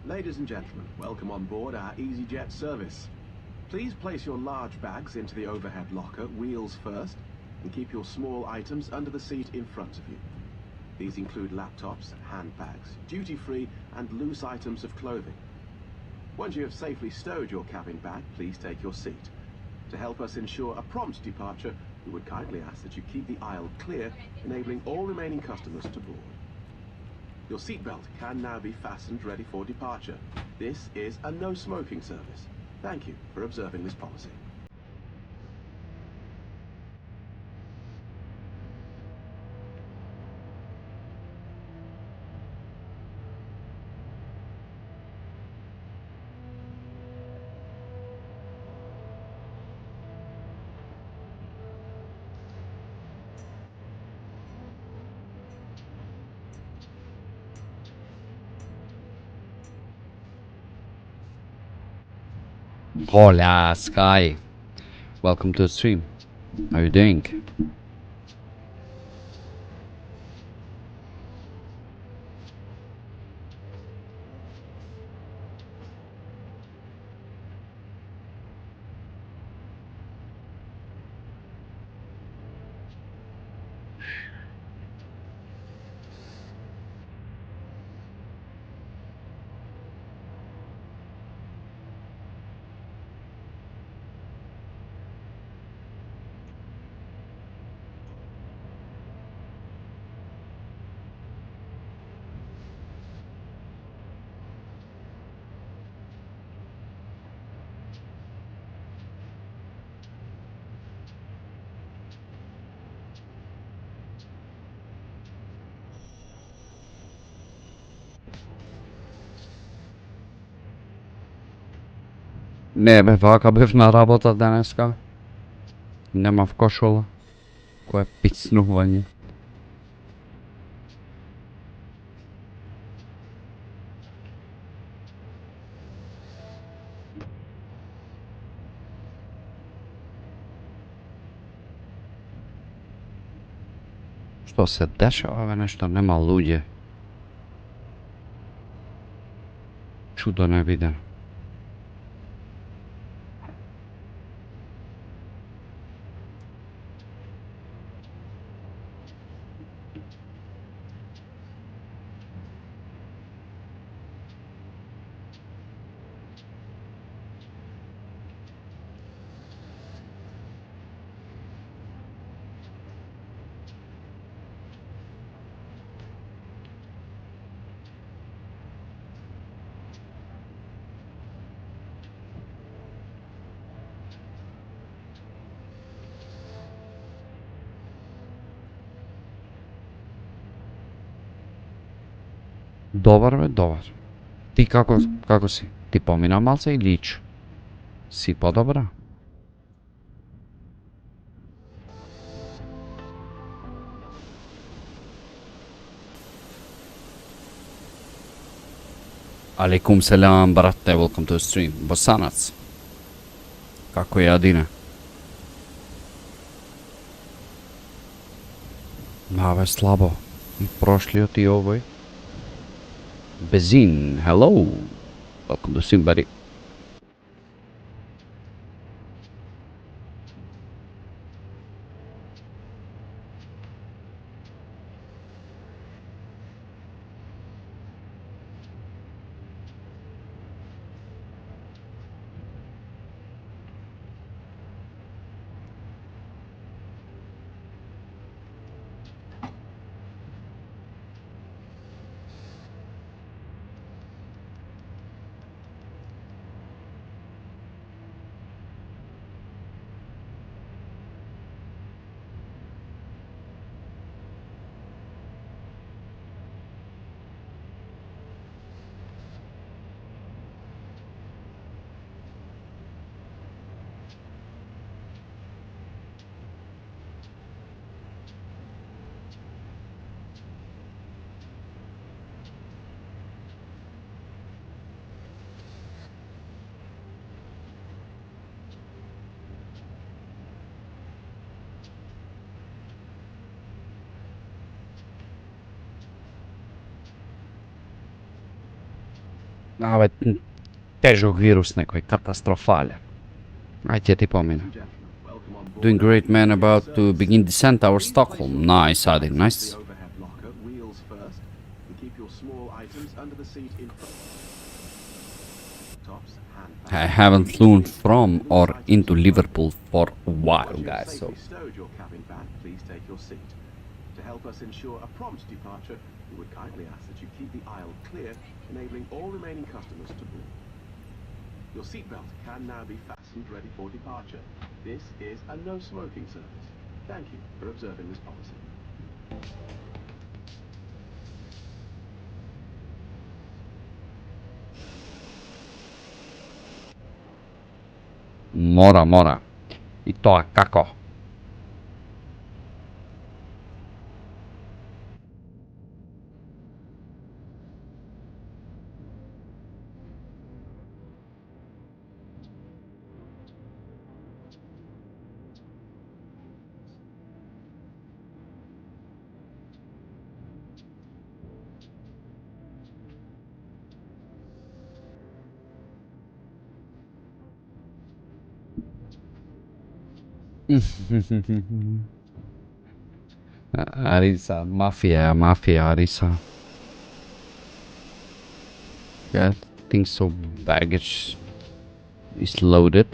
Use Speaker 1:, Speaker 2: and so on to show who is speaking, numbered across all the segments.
Speaker 1: Ladies and gentlemen, welcome on board our EasyJet service. Please place your large bags into the overhead locker, wheels first, and keep your small items under the seat in front of you. These include laptops, handbags, duty-free and loose items of clothing. Once you have safely stowed your cabin bag, please take your seat. To help us ensure a prompt departure, we would kindly ask that you keep the aisle clear, enabling all remaining customers to board. Your seatbelt can now be fastened ready for departure. This is a no-smoking service. Thank you for observing this policy.
Speaker 2: Hola, Sky. Welcome to the stream. How are you doing? Не бе, вака бев на работа денеска. Немав кошула. Кое пицнување. Што се дешава, бе, нешто нема луѓе. Чудо невидено. Добар бе, добар. Ти како си? Ти помина малце или ич? Си подобра? Алейкум селам, брате, welcome to the stream. Босанац. Како е Адина? Бе, слабо. Прошлиот и овој. Bezin, hello. Welcome to stream, buddy. Абе, тежок вирус некој, катастрофален. Ајде ти помина. Doing great, man. About to begin descent over Stockholm. Nice, Adi. Nice.
Speaker 1: The overhead locker, wheels first, and keep your small items under the seat in front. Tops, hand
Speaker 2: I haven't flown from or into Liverpool for a while,
Speaker 1: Once you have
Speaker 2: guys. So
Speaker 1: safely stowed your cabin bag, please take your seat. To help us ensure a prompt departure, we would kindly ask that you keep the aisle clear, enabling all remaining customers to board. Your seatbelt can now be fastened ready for departure. This is a no-smoking service. Thank you for observing this policy.
Speaker 2: mora. I тоа како? Arisa, mafia, Arisa. Yeah, I think so. Baggage is loaded.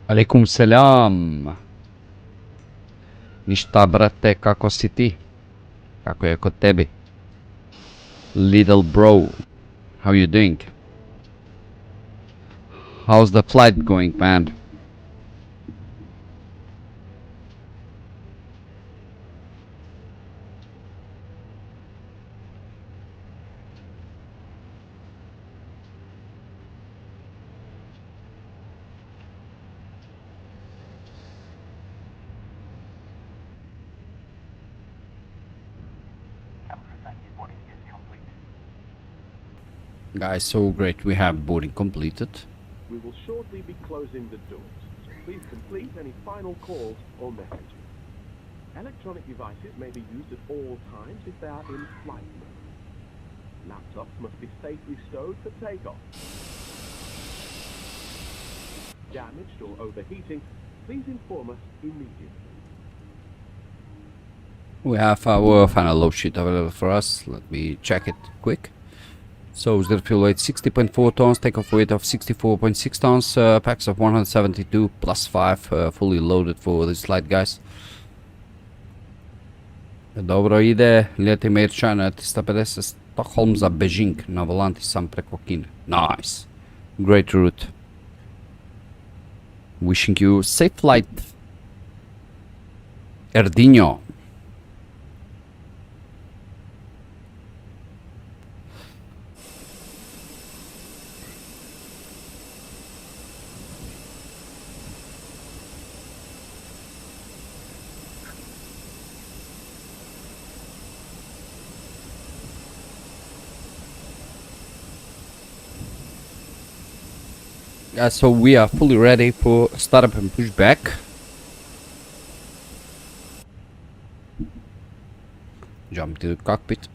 Speaker 2: Алейкум селам. Ништа, брате, како си ти? Како е кod тебе? Little bro, how you doing? How's the flight going, man? Guys, so great, we have boarding completed.
Speaker 1: We will shortly be closing the doors, so please complete any final calls or messages. Electronic devices may be used at all times if they are in flight mode. Laptops must be safely stowed for takeoff. Damaged or overheating, please inform us immediately.
Speaker 2: We have our final load sheet available for us. Let me check it quick. So zero fuel weight 60.4 tons, takeoff weight of 64.6 tons, packs of 172 plus 5, fully loaded for this flight, guys. Dobro ide, let Immersion 350 Stockholm za Beijing, na volanti sam preko Kine. Nice, great route. Wishing you safe flight. Erdinho. So we are fully ready for startup and pushback. Jump to the cockpit.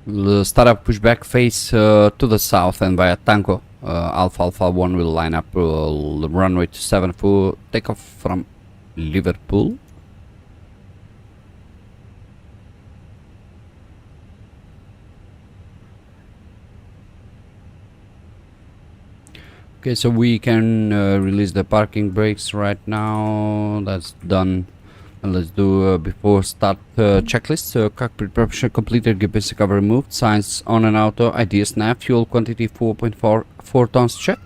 Speaker 2: The startup pushback face to the south and via Tango. Alpha 1 will line up the runway to 7 for takeoff from Liverpool. Okay, so we can release the parking brakes right now. That's done. And let's do before start checklist. Cockpit preparation completed, GPS cover removed, signs on and auto, IDS nav, fuel quantity 4.4 tons checked,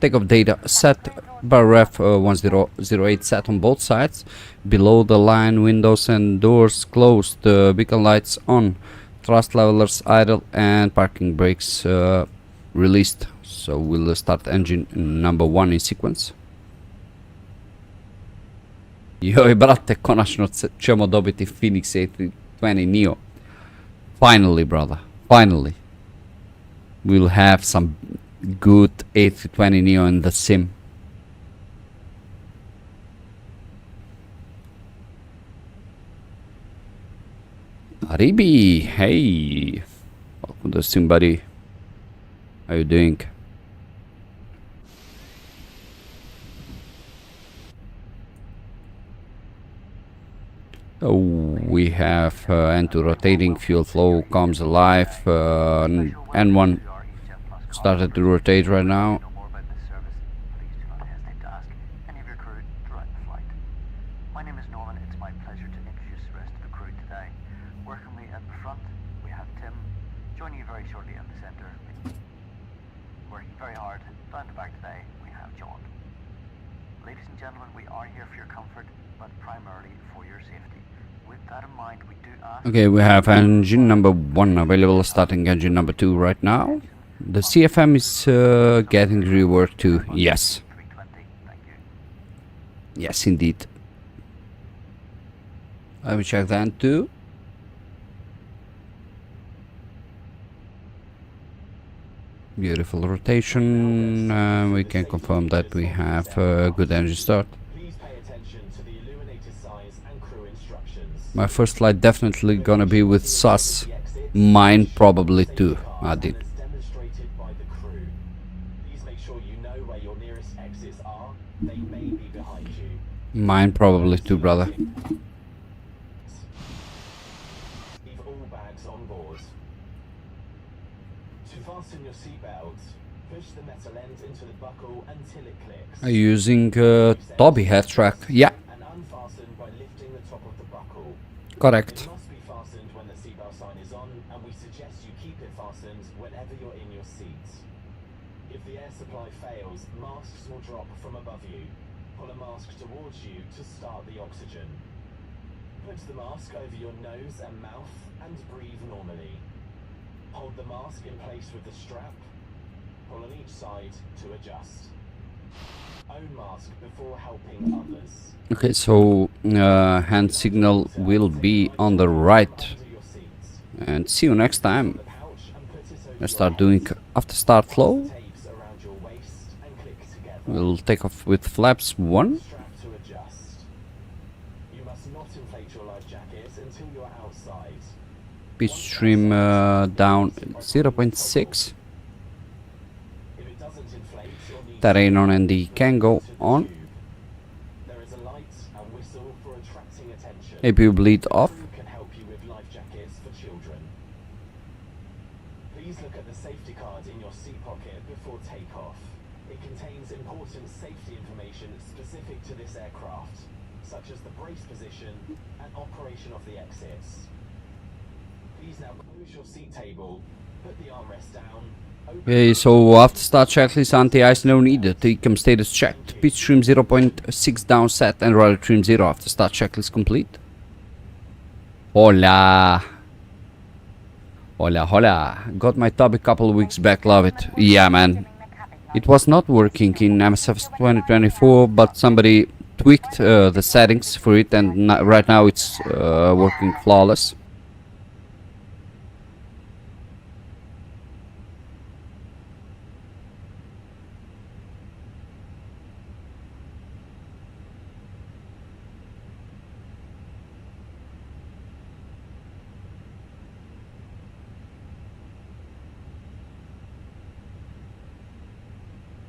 Speaker 2: takeoff data set, bar ref 1008 set on both sides, below the line, windows and doors closed, beacon lights on, thrust levelers idle, and parking brakes released. So we'll start engine number 1 in sequence. Joj brate, konačno ćemo dobiti Fenix A320 Neo. Finally, brother, finally. We'll have some good A320 Neo in the sim. Aribi, hey, welcome to the sim, buddy. How you doing? Oh, we have anti-rotating, fuel flow comes alive, N1 started to rotate right now.
Speaker 3: My name is Norman. It's my pleasure to introduce the rest of the crew today. Working me at the front, we have Tim, joining you very shortly at the center. Working very hard. Down the back today, we have John. Ladies and gentlemen, we are here for your comfort, but primarily for your safety. With that in mind, we do ask...
Speaker 2: Okay, we have engine number 1 available, starting engine number 2 right now. The CFM is getting reworked too. Yes. Yes, indeed. Let me check that too. Beautiful rotation. We can confirm that we have a good engine start. My first flight definitely gonna be with SAS. Mine probably too, Adit. Mine probably too, brother. Are you using Toby head track? Yeah. Correct.
Speaker 4: It must be fastened when the seatbelt sign is on, and we suggest you keep it fastened whenever you're in your seat. If the air supply fails, masks will drop from above you. Pull a mask towards you to start the oxygen. Put the mask over your nose and mouth and breathe normally. Hold the mask in place with the strap. Pull on each side to adjust. Own mask before helping others.
Speaker 2: Okay, so hand signal will be on the right. And see you next time. Let's start doing after start flow. We'll take off with flaps 1. Pitch trim down 0.6. Terrain on and the can go on. APU bleed off.
Speaker 4: Please look at the safety card in your seat pocket before takeoff. It contains important safety information specific to this aircraft, such as the brace position and operation of the exits. Please now close your seat table, put the armrest down.
Speaker 2: Okay, so after start checklist, anti-ice no needed. Ecom status checked. Pitch trim 0.6 down set and rudder trim 0 after start checklist complete. Hola. Hola, hola. Got my tub a couple of weeks back, love it. Yeah, man. It was not working in MSFS 2024, but somebody tweaked the settings for it, and right now it's working flawless.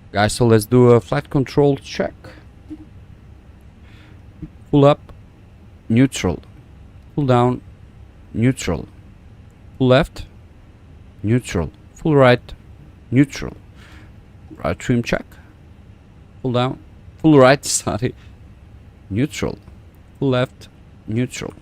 Speaker 2: Guys, so let's do a flight control check. Pull up, neutral. Pull down, neutral. Pull left, neutral. Full right, neutral. Right trim check. Pull down, full right, sorry. Neutral. Full left, Neutral.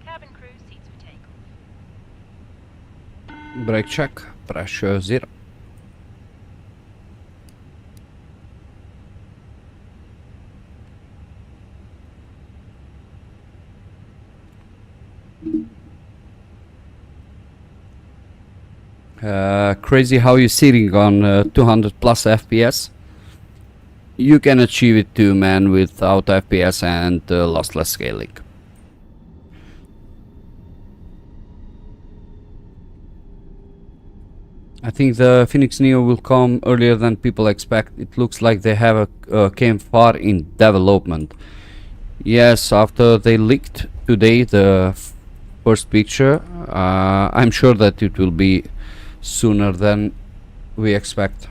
Speaker 5: Cabin crew seats for takeoff.
Speaker 2: Brake check. Pressure 0. Crazy how you're sitting on 200 plus FPS. You can achieve it too, man, without FPS and lossless scaling. I think the Fenix Neo will come earlier than people expect. It looks like they have came far in development. Yes, after they leaked today the first picture, I'm sure that it will be sooner than we expect.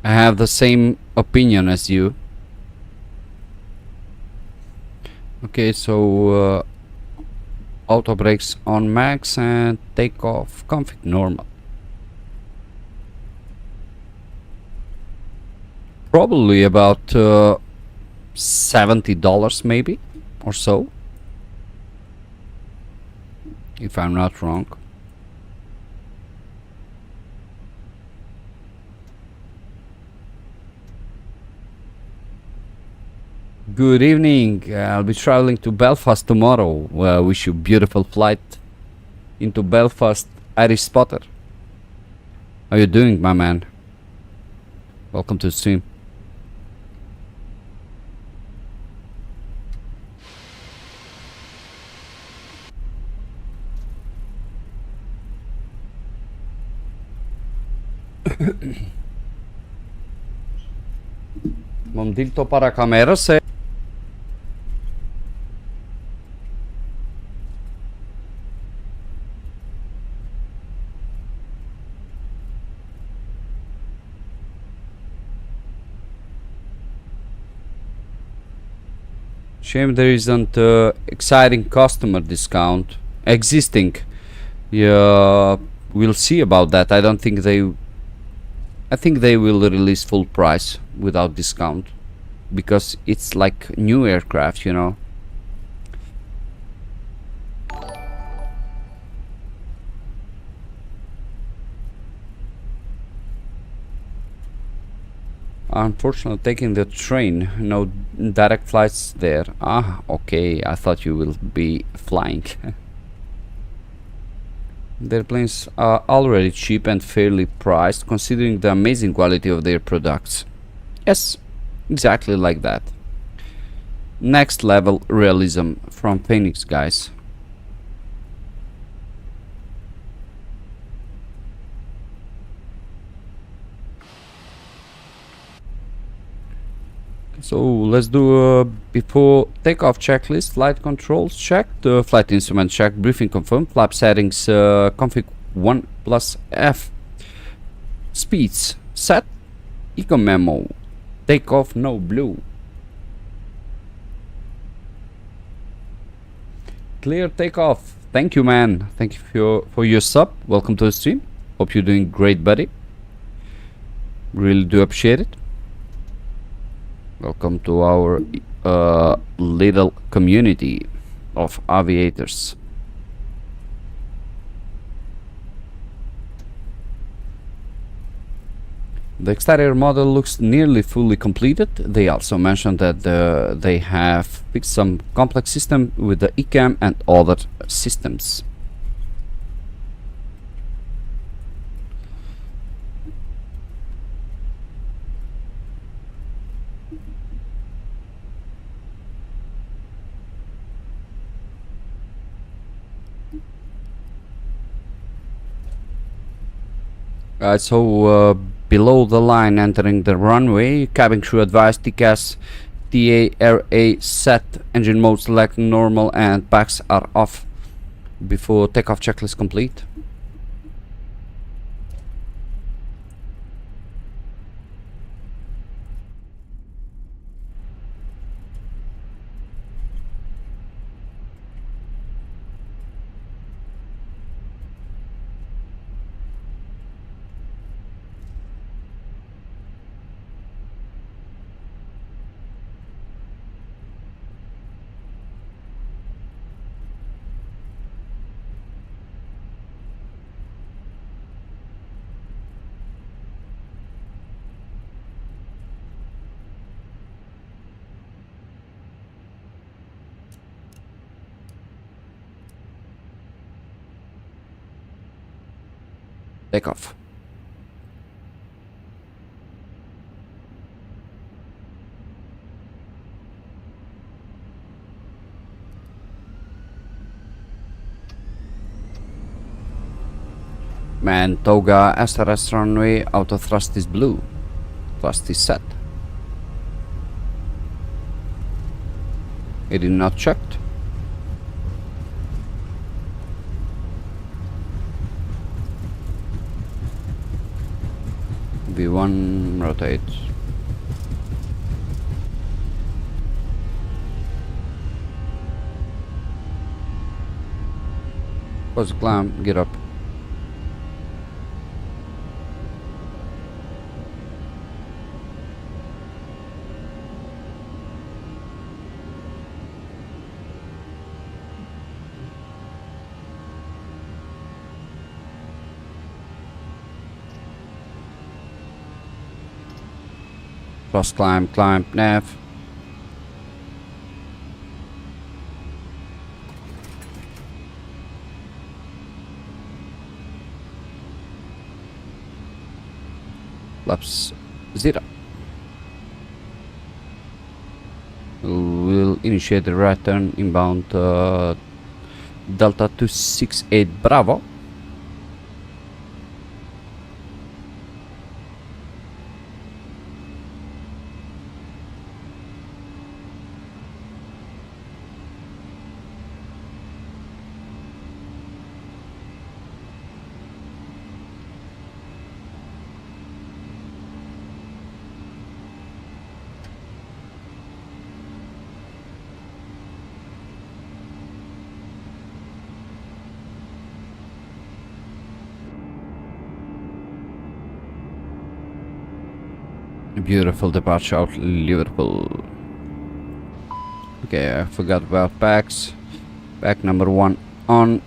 Speaker 2: I have the same opinion as you. Okay, so auto brakes on max and takeoff config normal. Probably about $70 maybe or so, if I'm not wrong. Good evening. I'll be traveling to Belfast tomorrow. Wish you beautiful flight into Belfast, Irish Spotter. How you doing, my man? Welcome to the stream. M-am dilto para cameră se... Shame there isn't exciting customer discount existing. Yeah, we'll see about that. I don't think they... I think they will release full price without discount, because it's like new aircraft, you know. Unfortunately, taking the train, no direct flights there. Ah, okay, I thought you will be flying. Their planes are already cheap and fairly priced, considering the amazing quality of their products. Yes, exactly like that. Next level realism from Fenix, guys. So let's do a before takeoff checklist. Flight controls checked, flight instrument checked, briefing confirmed, flap settings config 1 plus F, speeds set, eco memo, takeoff no blue, clear takeoff. Thank you, man. Thank you for your sub. Welcome to the stream. Hope you're doing great, buddy. Really do appreciate it. Welcome to our little community of aviators. The exterior model looks nearly fully completed. They also mentioned that they have fixed some complex system with the ECAM and other systems. So below the line entering the runway. Cabin crew advised TCAS TARA set, engine mode select normal and packs are off before takeoff checklist complete. Takeoff. Mantoga SRS runway, auto thrust is blue. Thrust is set. It is not checked. V1 rotate. Close the climb, get up. Cross climb, climb, nav. Flaps 0. We'll initiate the right turn inbound Delta 268 Bravo. Beautiful departure out Liverpool. Okay, I forgot about packs. Pack number 1 on.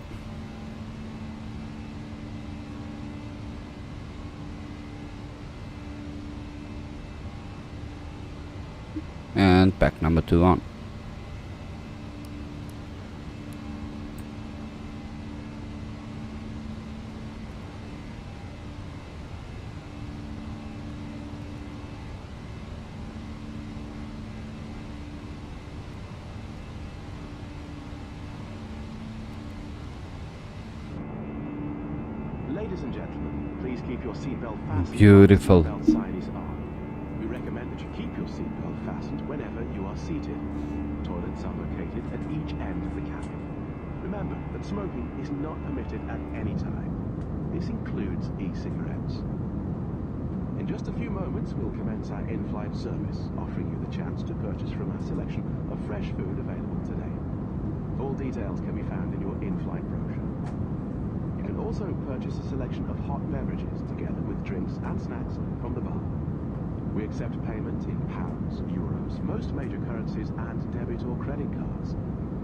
Speaker 2: And pack number 2 on.
Speaker 1: Ladies and gentlemen, please keep your seatbelt fastened.
Speaker 2: Beautiful.
Speaker 1: Seatbelt sign is on. We recommend that you keep your seatbelt fastened whenever you are seated. Toilets are located at each end of the cabin. Remember that smoking is not permitted at any time. This includes e-cigarettes. In just a few moments, we'll commence our in-flight service, offering you the chance to purchase from our selection of fresh food available today. All details can be found in your in-flight brochure. You can also purchase a selection of hot beverages together with drinks and snacks from the bar. We accept payment in pounds, euros, most major currencies and debit or credit cards.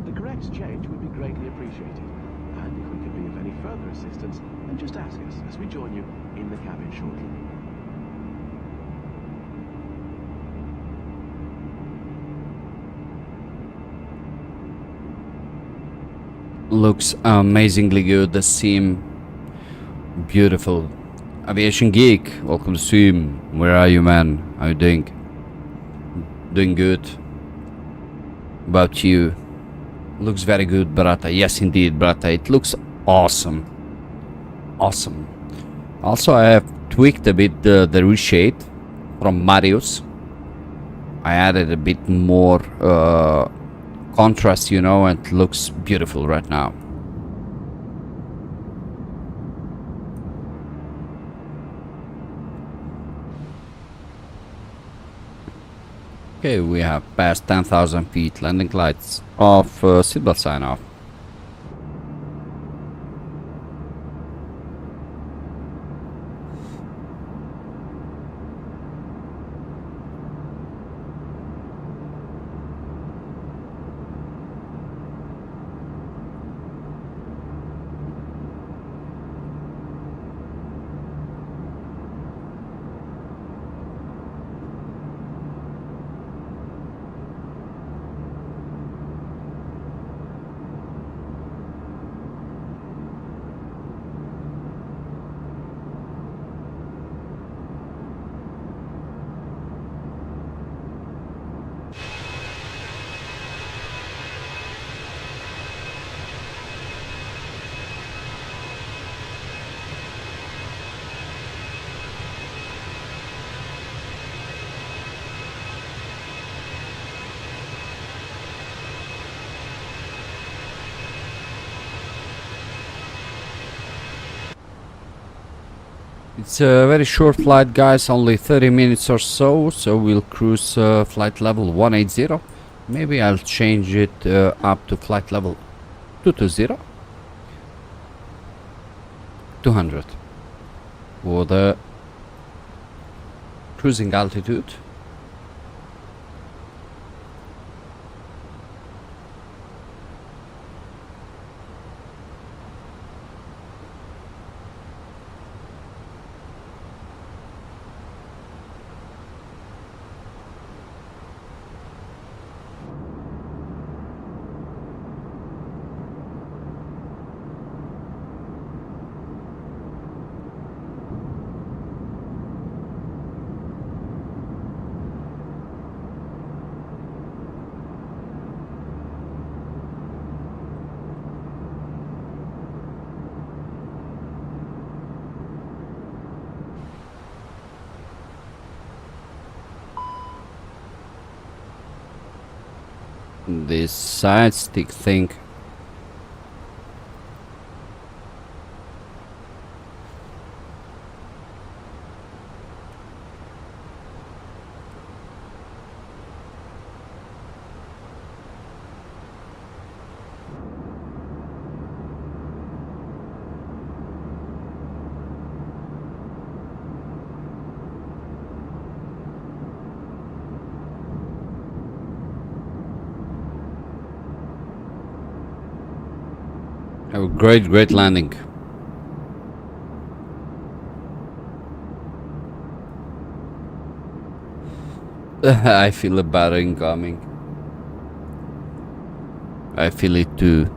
Speaker 1: The correct change would be greatly appreciated. And if we can be of any further assistance, then just ask us as we join you in the cabin shortly.
Speaker 2: Looks amazingly good. The sim, beautiful. Aviation Geek, welcome to Sim. Where are you, man? How you doing? Doing good. About you? Looks very good, Brata. Yes, indeed, Brata. It looks awesome. Awesome. Also, I have tweaked a bit the reshade from Marius. I added a bit more contrast, you know, and it looks beautiful right now. Okay, we have passed 10,000 feet. Landing lights off, seatbelt sign off. It's a very short flight, guys, only 30 minutes or so, so we'll cruise flight level 180. Maybe I'll change it up to flight level 220. 200 for the cruising altitude. This side stick thing. Have a great landing. I feel a battering coming. I feel it too.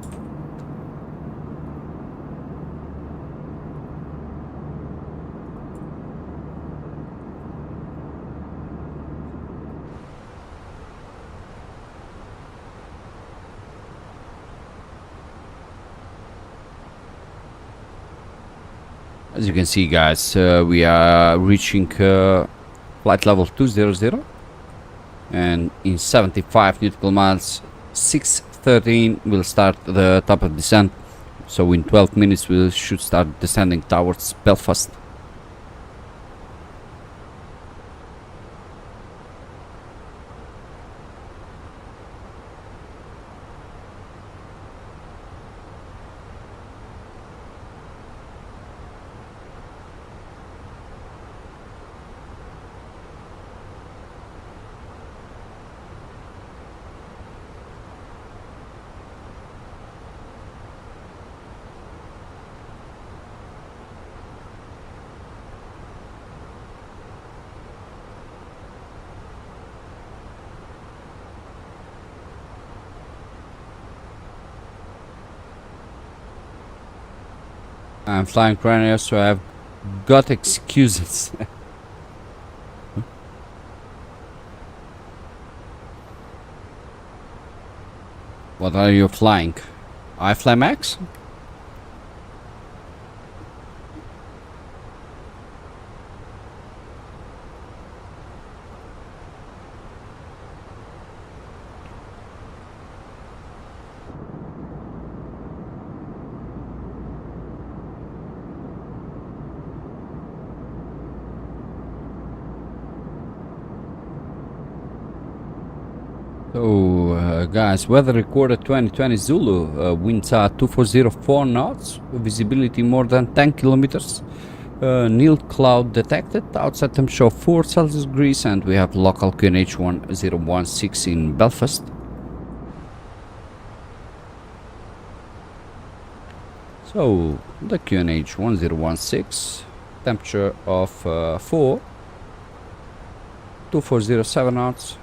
Speaker 2: As you can see, guys, we are reaching flight level 200, and in 75 nautical miles, 6:13, we'll start the top of descent. So in 12 minutes we should start descending towards Belfast. I'm flying Ryanair, so I've got excuses. What are you flying? I fly Max? So guys, weather recorded 2020 Zulu, winds are 240 knots, visibility more than 10 kilometers, nil cloud detected, outside temperature of 4 Celsius degrees, and we have local QNH 1016 in Belfast. So the QNH 1016, temperature of 4, 2407 knots.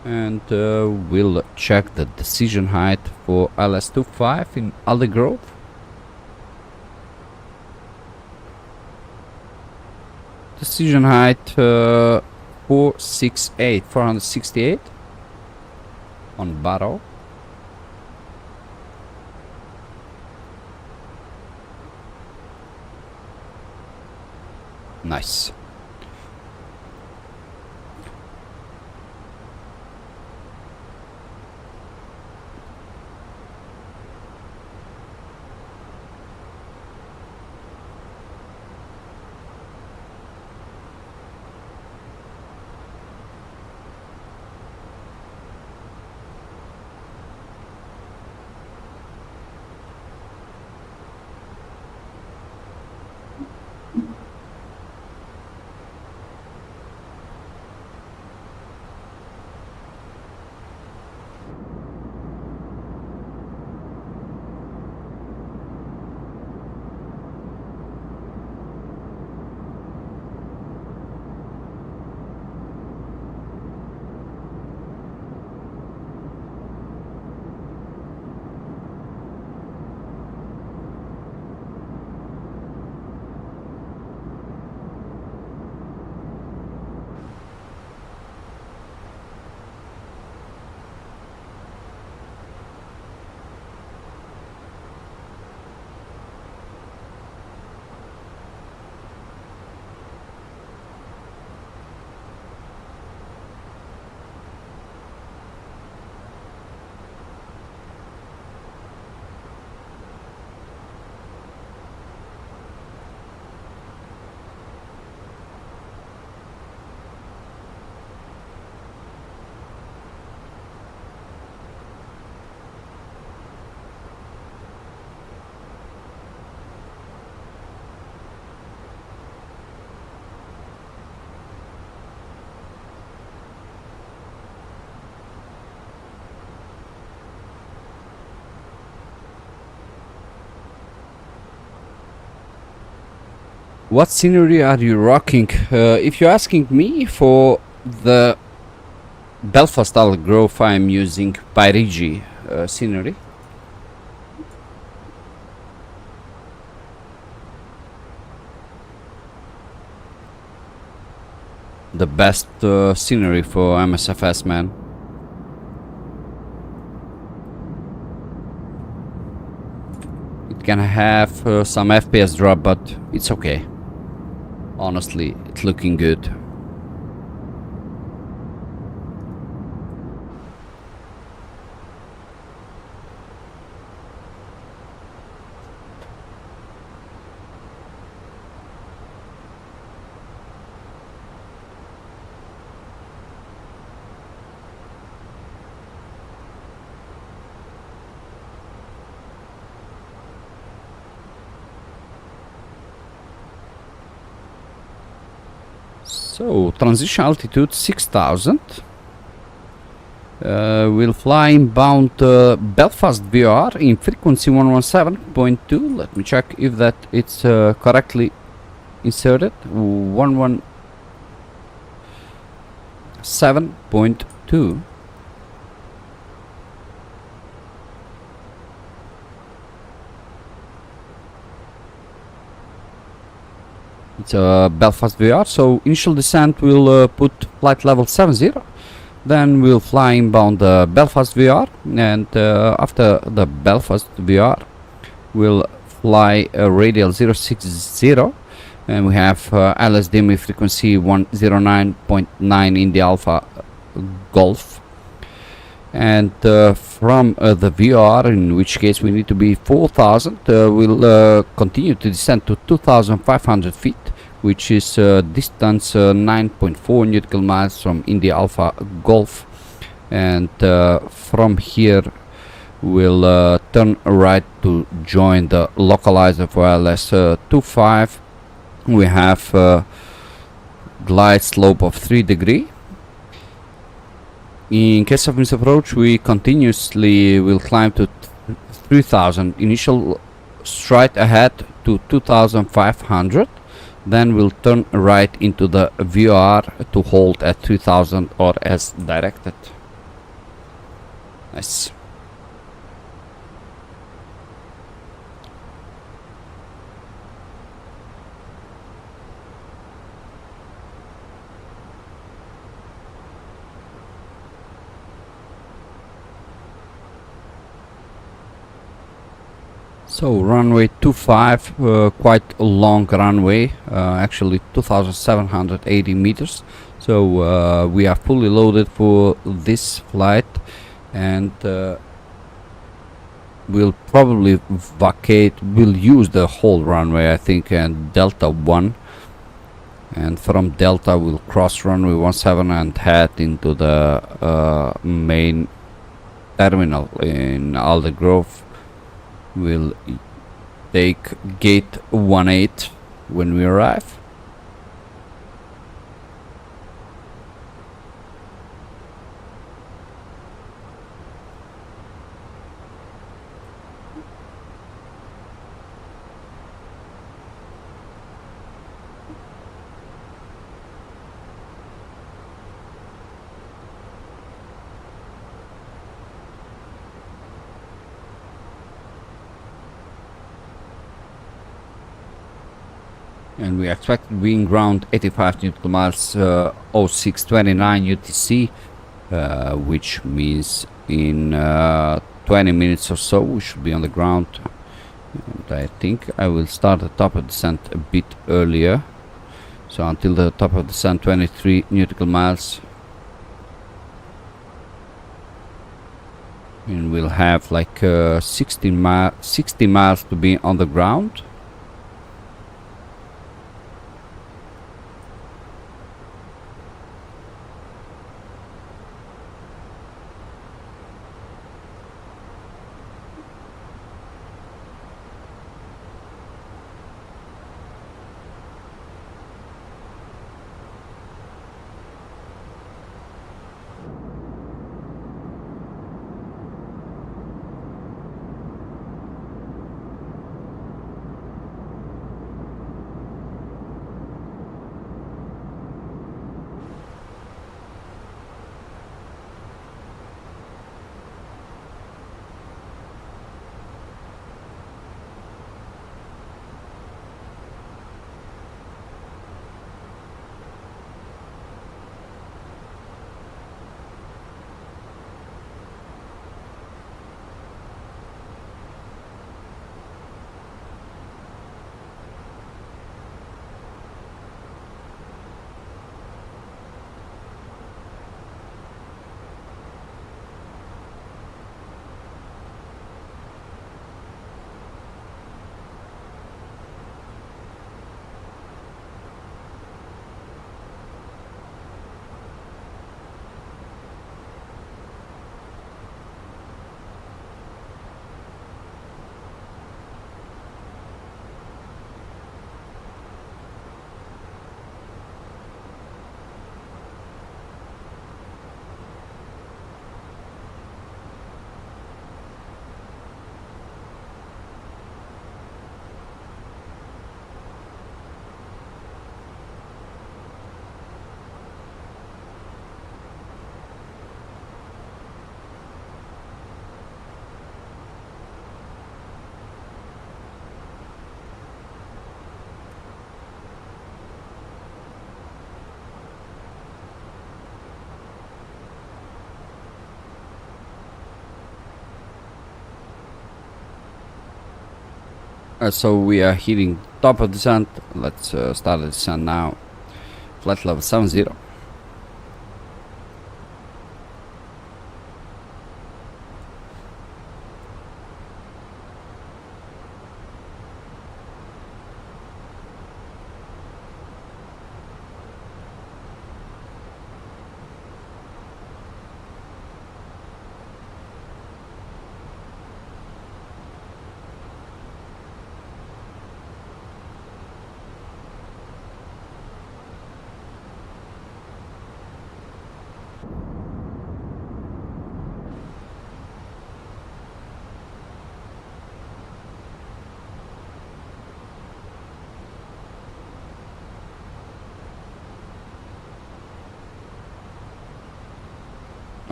Speaker 2: And we'll check the decision height for LS25 in Aldergrove. Decision height 468 on Barrow. Nice. What scenery are you rocking? If you're asking me, for the Belfast Aldergrove, I'm using Pyrigi scenery. The best scenery for MSFS, man. It can have some FPS drop, but it's okay. Honestly, it's looking good. So, transition altitude 6000. We'll fly inbound Belfast VR in frequency 117.2. Let me check if that it's correctly inserted. 117.2. It's Belfast VR, so initial descent will put flight level 70. Then we'll fly inbound Belfast VR, and after the Belfast VR, we'll fly radial 060, and we have LSDMI frequency 109.9 in the Alpha Golf. And from the VR, in which case we need to be 4000, we'll continue to descend to 2500 feet, which is distance 9.4 nautical miles from India Alpha Golf. and from here we'll turn right to join the localizer for LS25. We have glide slope of 3 degrees. In case of misapproach, we continuously will climb to 3000, initial straight ahead to 2500, then we'll turn right into the VOR to hold at 3000 or as directed. Nice. So runway 25, quite a long runway, actually 2780 meters. So we are fully loaded for this flight, and we'll probably we'll use the whole runway, I think, and Delta 1. And from Delta we'll cross runway 17 and head into the main terminal in Aldergrove. We'll take gate 18 when we arrive. And we expect being ground 85 nautical miles, 0629 UTC, which means in 20 minutes or so we should be on the ground. And I think I will start the top of descent a bit earlier, so until the top of descent 23 nautical miles, and we'll have like 60 miles to be on the ground. So we are hitting top of descent. Let's start the descent now. Flight level 70.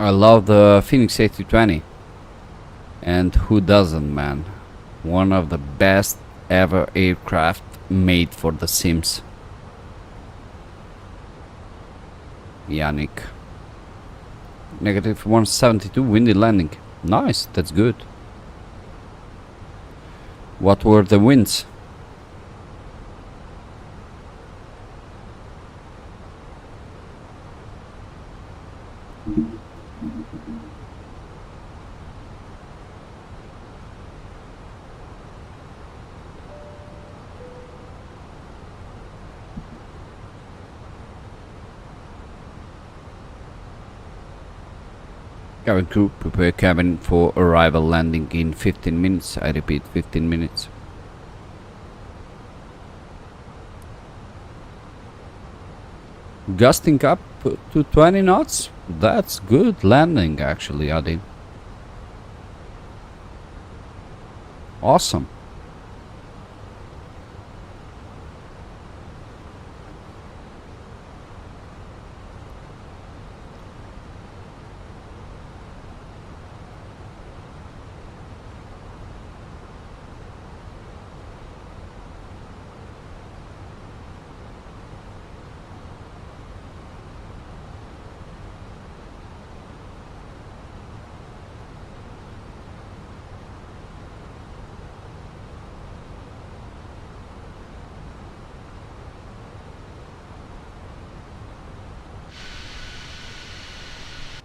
Speaker 2: I love the Fenix A320. And who doesn't, man? One of the best ever aircraft made for the Sims. Yannick. Negative 172 windy landing. Nice, that's good. What were the winds? Cabin crew, prepare cabin for arrival landing in 15 minutes. I repeat, 15 minutes. Gusting up to 20 knots. That's good landing, actually, Adi. Awesome.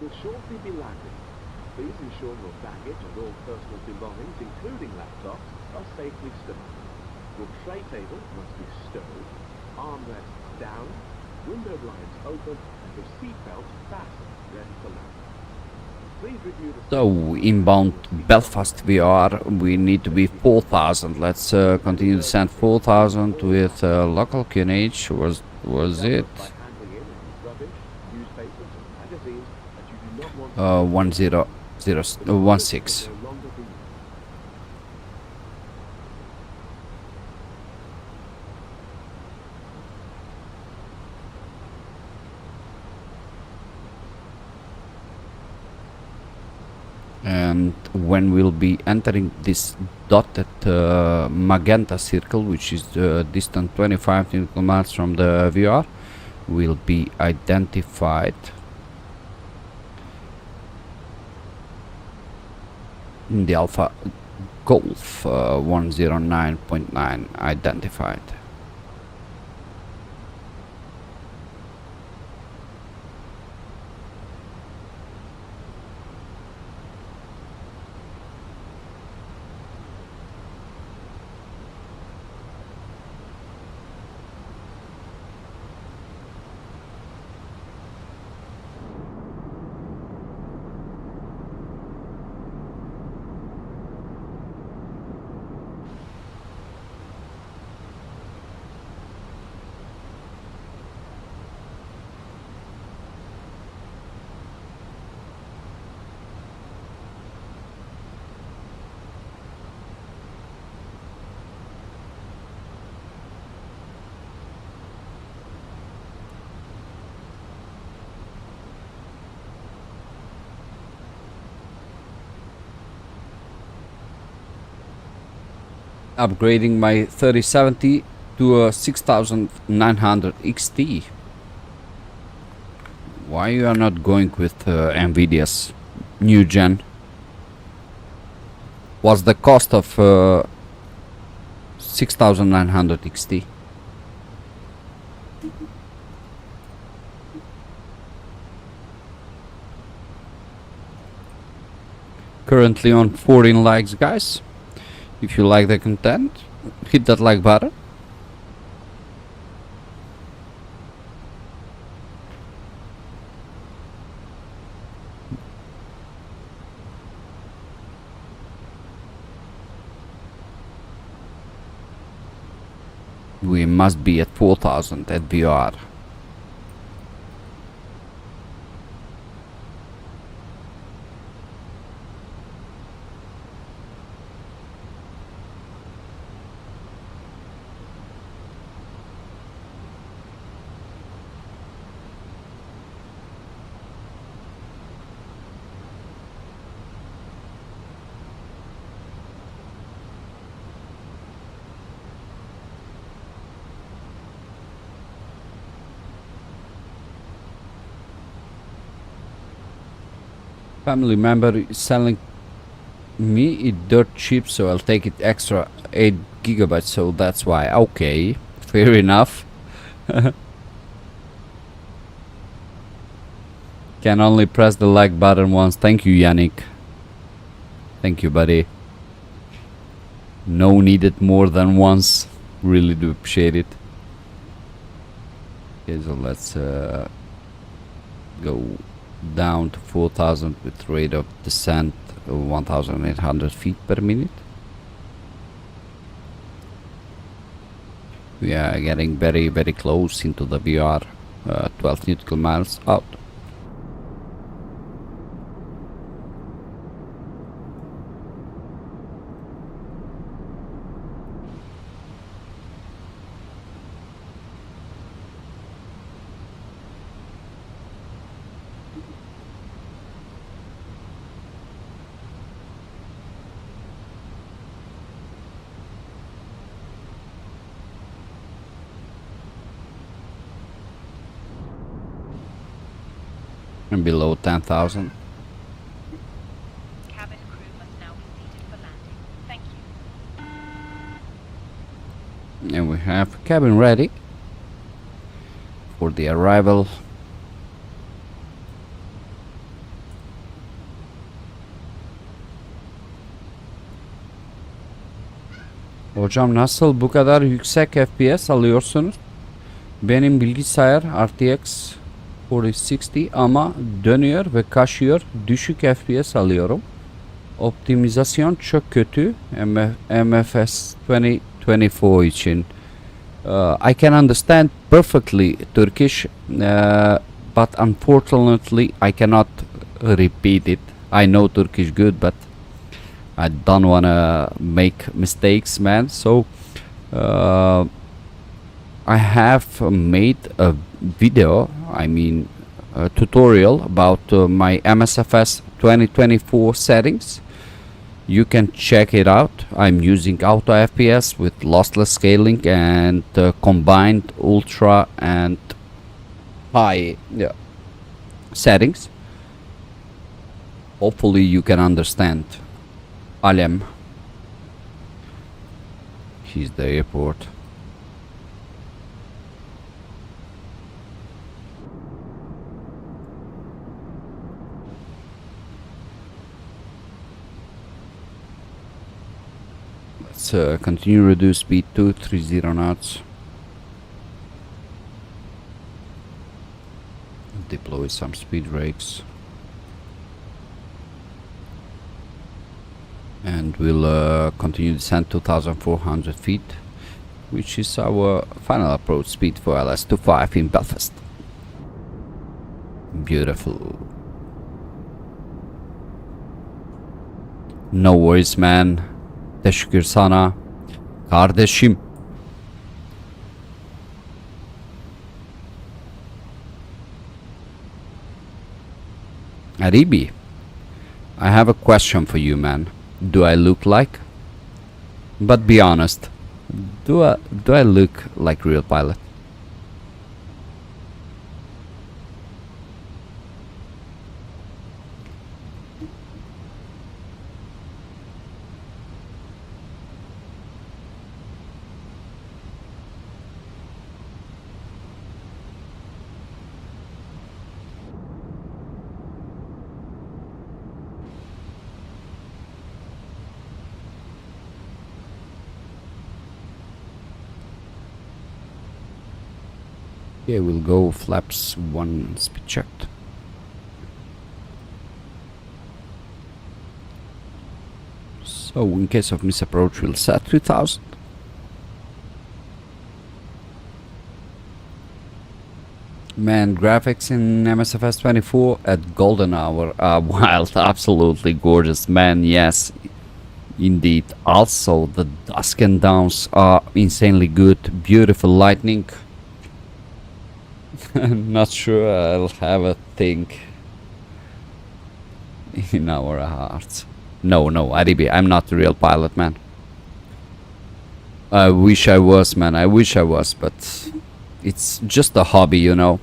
Speaker 1: Will shortly be landing. Please ensure your baggage and all personal belongings, including laptops, are safely stowed. Your tray table must be stowed, armrests down, window blinds open, and your seatbelt fastened, ready for landing. Please review the...
Speaker 2: So, inbound Belfast we are. We need to be 4,000. Let's continue to send 4,000 with local QNH. Was it? 1016. And when we'll be entering this dotted magenta circle, which is distant 25 nautical miles from the VR, will be identified in the Alpha Golf 109.9 identified. Upgrading my 3070 to a 6900 XT. Why you are not going with Nvidia's new gen? What's the cost of 6900 XT? Currently on 14 likes, guys. If you like the content, hit that like button. We must be at 4,000 at VR. Family member is selling me it dirt cheap, so I'll take it extra 8 gigabytes, so that's why. Okay, fair enough. Can only press the like button once. Thank you, Yannick. Thank you, buddy. No needed more than once. Really do appreciate it. Okay, so let's go down to 4,000 with rate of descent of 1,800 feet per minute. We are getting very, very close into the VR. 12 nautical miles out. And below 10,000.
Speaker 5: Cabin crew must now be seated for landing. Thank you.
Speaker 2: And we have cabin ready for the arrival. Hocam nasıl bu kadar yüksek FPS alıyorsunuz? Benim bilgisayar RTX 4060 ama dönüyor ve kaşıyor. Düşük FPS alıyorum. Optimizasyon çok kötü. MSFS 2024 için. I can understand perfectly Turkish, but unfortunately I cannot repeat it. I know Turkish good, but I don't wanna make mistakes, man. So I have made a video, I mean a tutorial about my MSFS 2024 settings. You can check it out. I'm using auto FPS with lossless scaling and combined ultra and high settings. Hopefully you can understand. Alem. Here's the airport. Let's continue reduce speed to 30 knots. Deploy some speed brakes. And we'll continue descent 2,400 feet, which is our final approach speed for LS25 in Belfast. Beautiful. No worries, man. Teşekkür sana kardeşim. Aribi, I have a question for you, man. Do I look like? But be honest. Do I look like real pilot? Okay, we'll go flaps 1 speed checked. So in case of misapproach, we'll set 3000. Man, graphics in MSFS 24 at golden hour are wild, absolutely gorgeous, man. Yes, indeed. Also, the dusk and downs are insanely good. Beautiful lightning. Not sure I'll have a thing in our hearts. No, Aribi, I'm not a real pilot, man. I wish I was, man. I wish I was, but it's just a hobby, you know.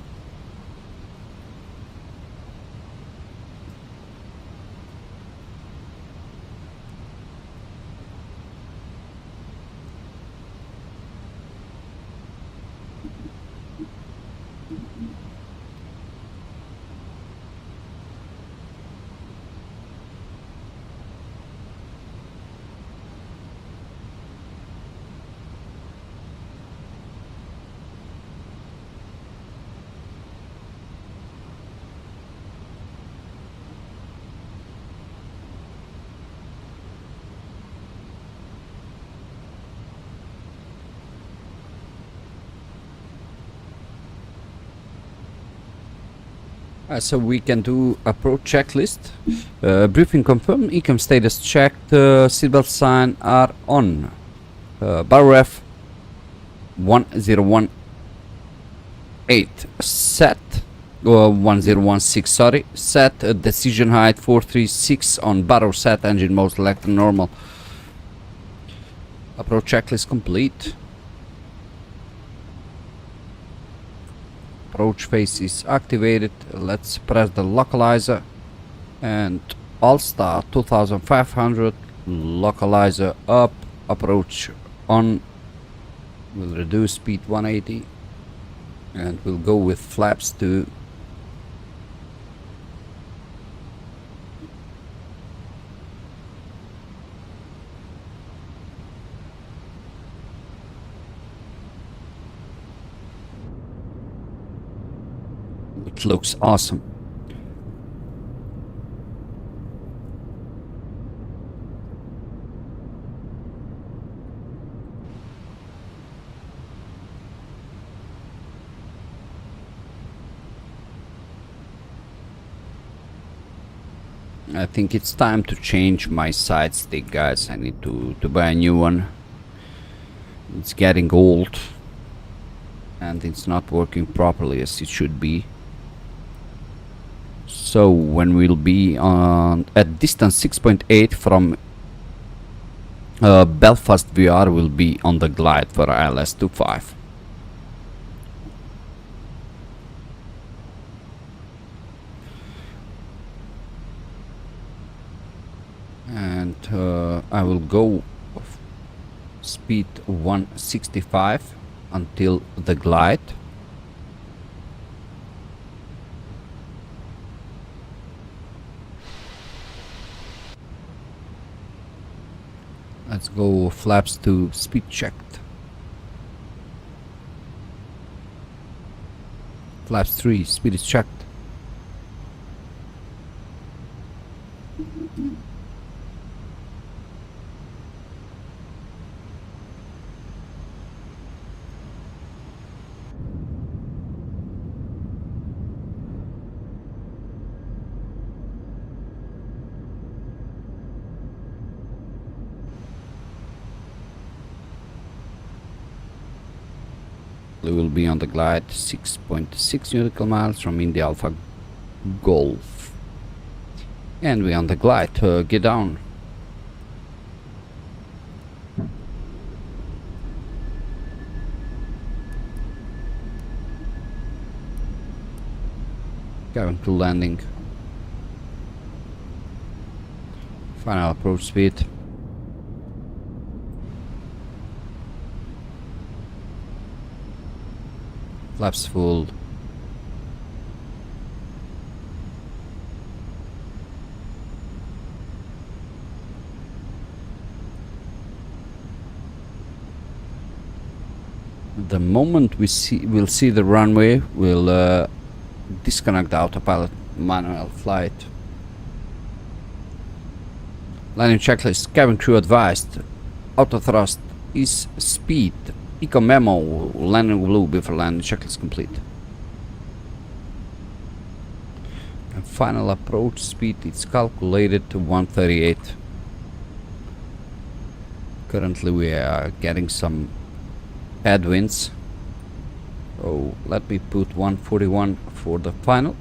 Speaker 2: So we can do approach checklist. Briefing confirmed, ecom status checked, seatbelt sign are on. Bar ref 1018 set, 1016 sorry, set, decision height 436 on barrow set, engine mode select normal. Approach checklist complete. Approach face is activated. Let's press the localizer and All-Star 2500, localizer up, approach on. We'll reduce speed 180 and we'll go with flaps 2. It looks awesome. I think it's time to change my side stick, guys. I need to buy a new one. It's getting old and it's not working properly as it should be. So when we'll be on at distance 6.8 from Belfast VR, will be on the glide for ILS 25. And I will go speed 165 until the glide. Let's go flaps to speed checked. Flaps 3, speed is checked. We will be on the glide 6.6 nautical miles from India Alpha Golf, and we on the glide. Get down. Going to landing. Final approach speed. Flaps full. The moment we'll see the runway, we'll disconnect the autopilot manual flight. Landing checklist. Cabin crew advised. Auto thrust is speed. Eco memo, landing blue before landing checklist complete. And final approach speed, it's calculated to 138. Currently we are getting some headwinds. So let me put 141 for the final.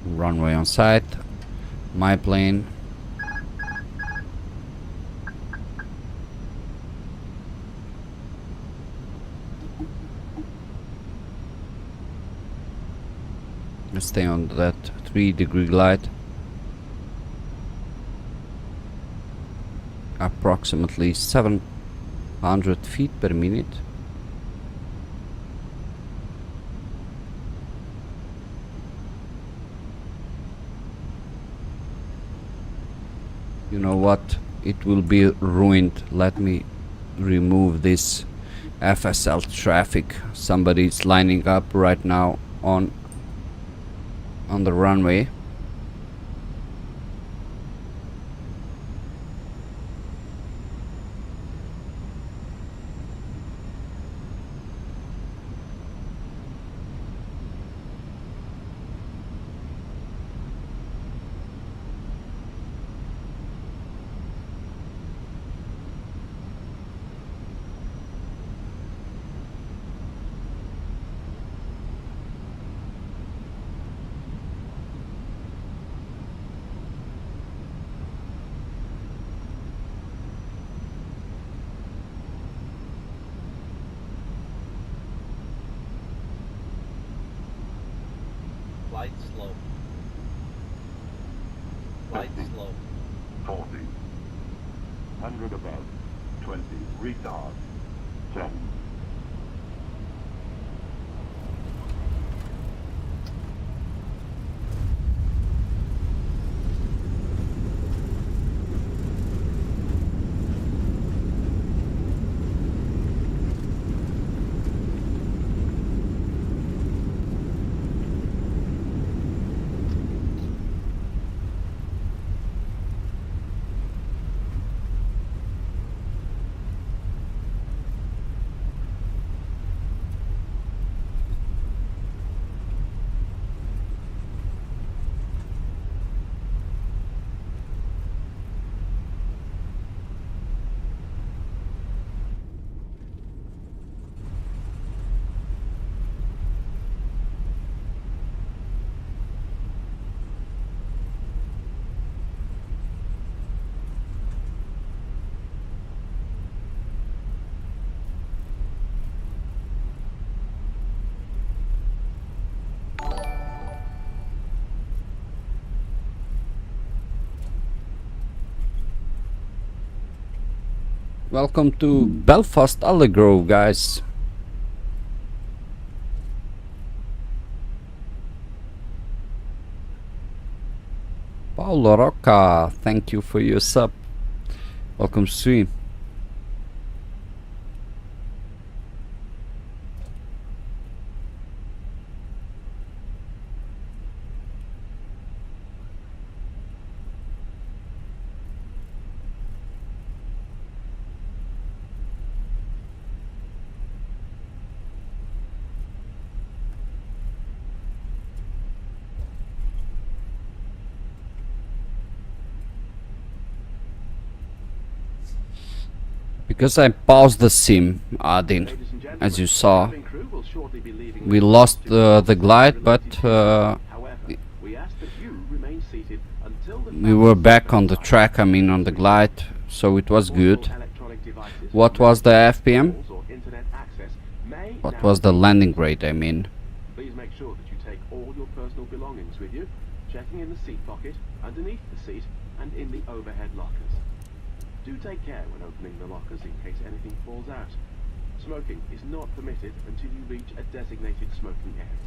Speaker 2: Runway on site, my plane. Let's stay on that 3-degree glide. Approximately 700 feet per minute. You know what? It will be ruined. Let me remove this FSL traffic. Somebody is lining up right now on the runway.
Speaker 6: Light slow. Light
Speaker 7: 50,
Speaker 6: slow.
Speaker 7: 40, 100 above, 20, retard, 10.
Speaker 2: Welcome to Belfast Allegro, guys. Paulo Rocca, thank you for your sub. Welcome stream. Because I paused the sim, Adin, as you saw, we lost the glide, but we were back on the track, I mean on the glide, so it was good. What was the FPM? What was the landing rate, I mean?
Speaker 1: Please make sure that you take all your personal belongings with you, checking in the seat pocket, underneath the seat, and in the overhead lockers. Do take care when opening the lockers in case anything falls out. Smoking is not permitted until you reach a designated smoking area.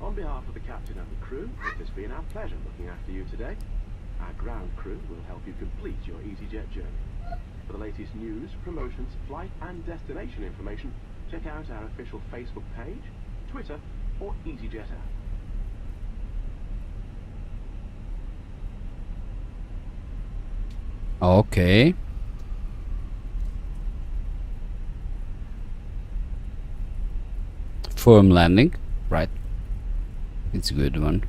Speaker 1: On behalf of the captain and the crew, it has been our pleasure looking after you today. Our ground crew will help you complete your EasyJet journey. For the latest news, promotions, flight and destination information, check out our official Facebook page, Twitter or EasyJet app.
Speaker 2: Okay. Firm landing, right? It's a good one.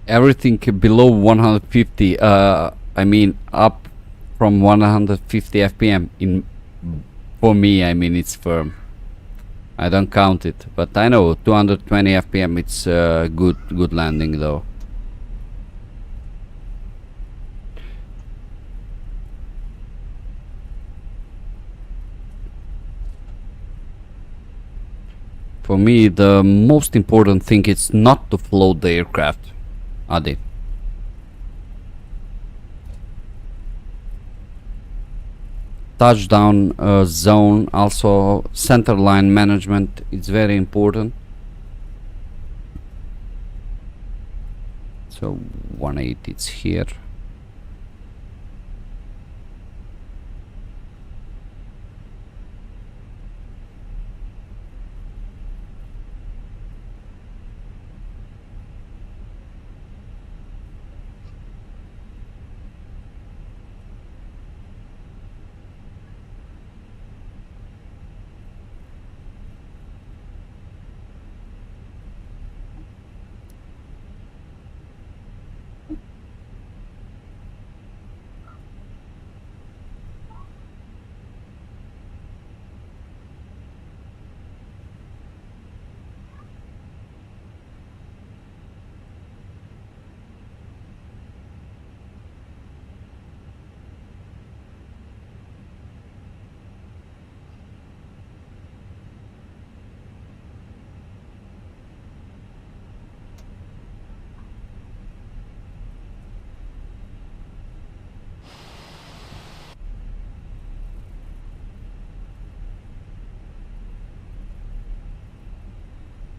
Speaker 2: Everything below 150, I mean up from 150 FPM, in for me, I mean it's firm. I don't count it, but I know 220 FPM. It's good landing though. For me, the most important thing is not to float the aircraft, Adi. Touchdown zone, also center line management, it's very important. So 180, it's here.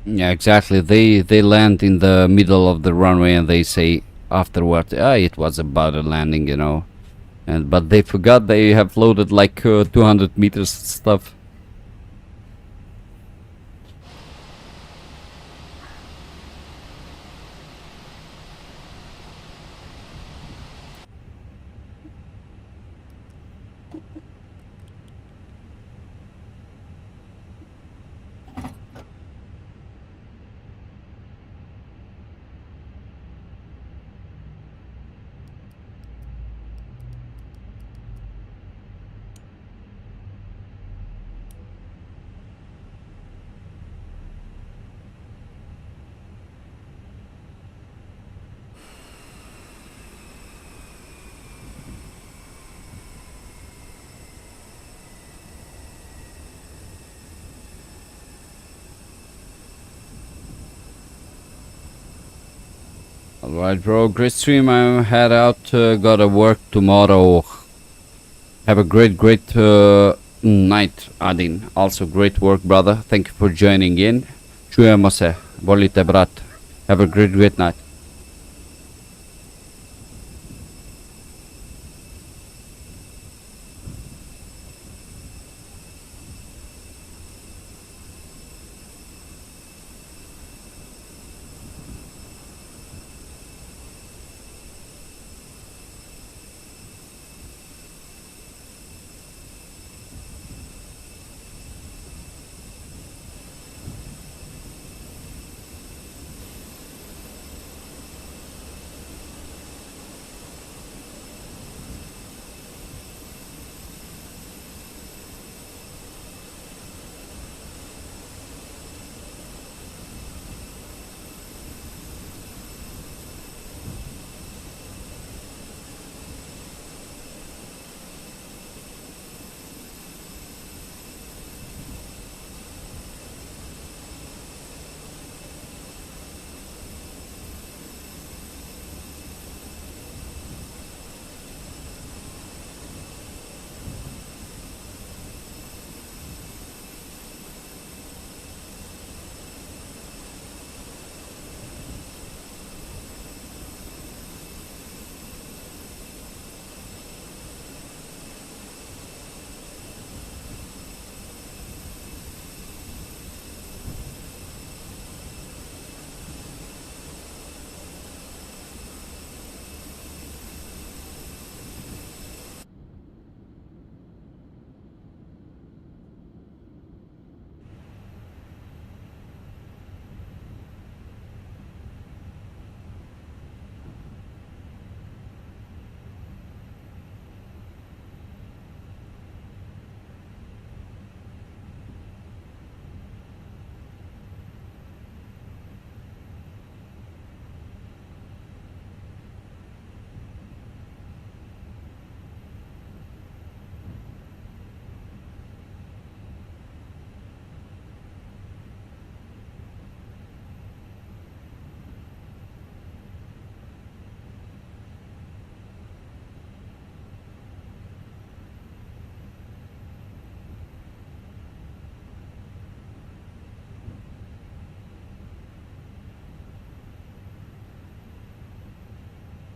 Speaker 2: Yeah, exactly. They land in the middle of the runway and they say afterward, ah, it was about a landing, you know. And but they forgot they have loaded like 200 meters stuff. Alright, bro, great stream. I head out, gotta work tomorrow. Have a great night, Adin. Also great work, brother. Thank you for joining in. Čujemo se. Volite, brat. Have a great night.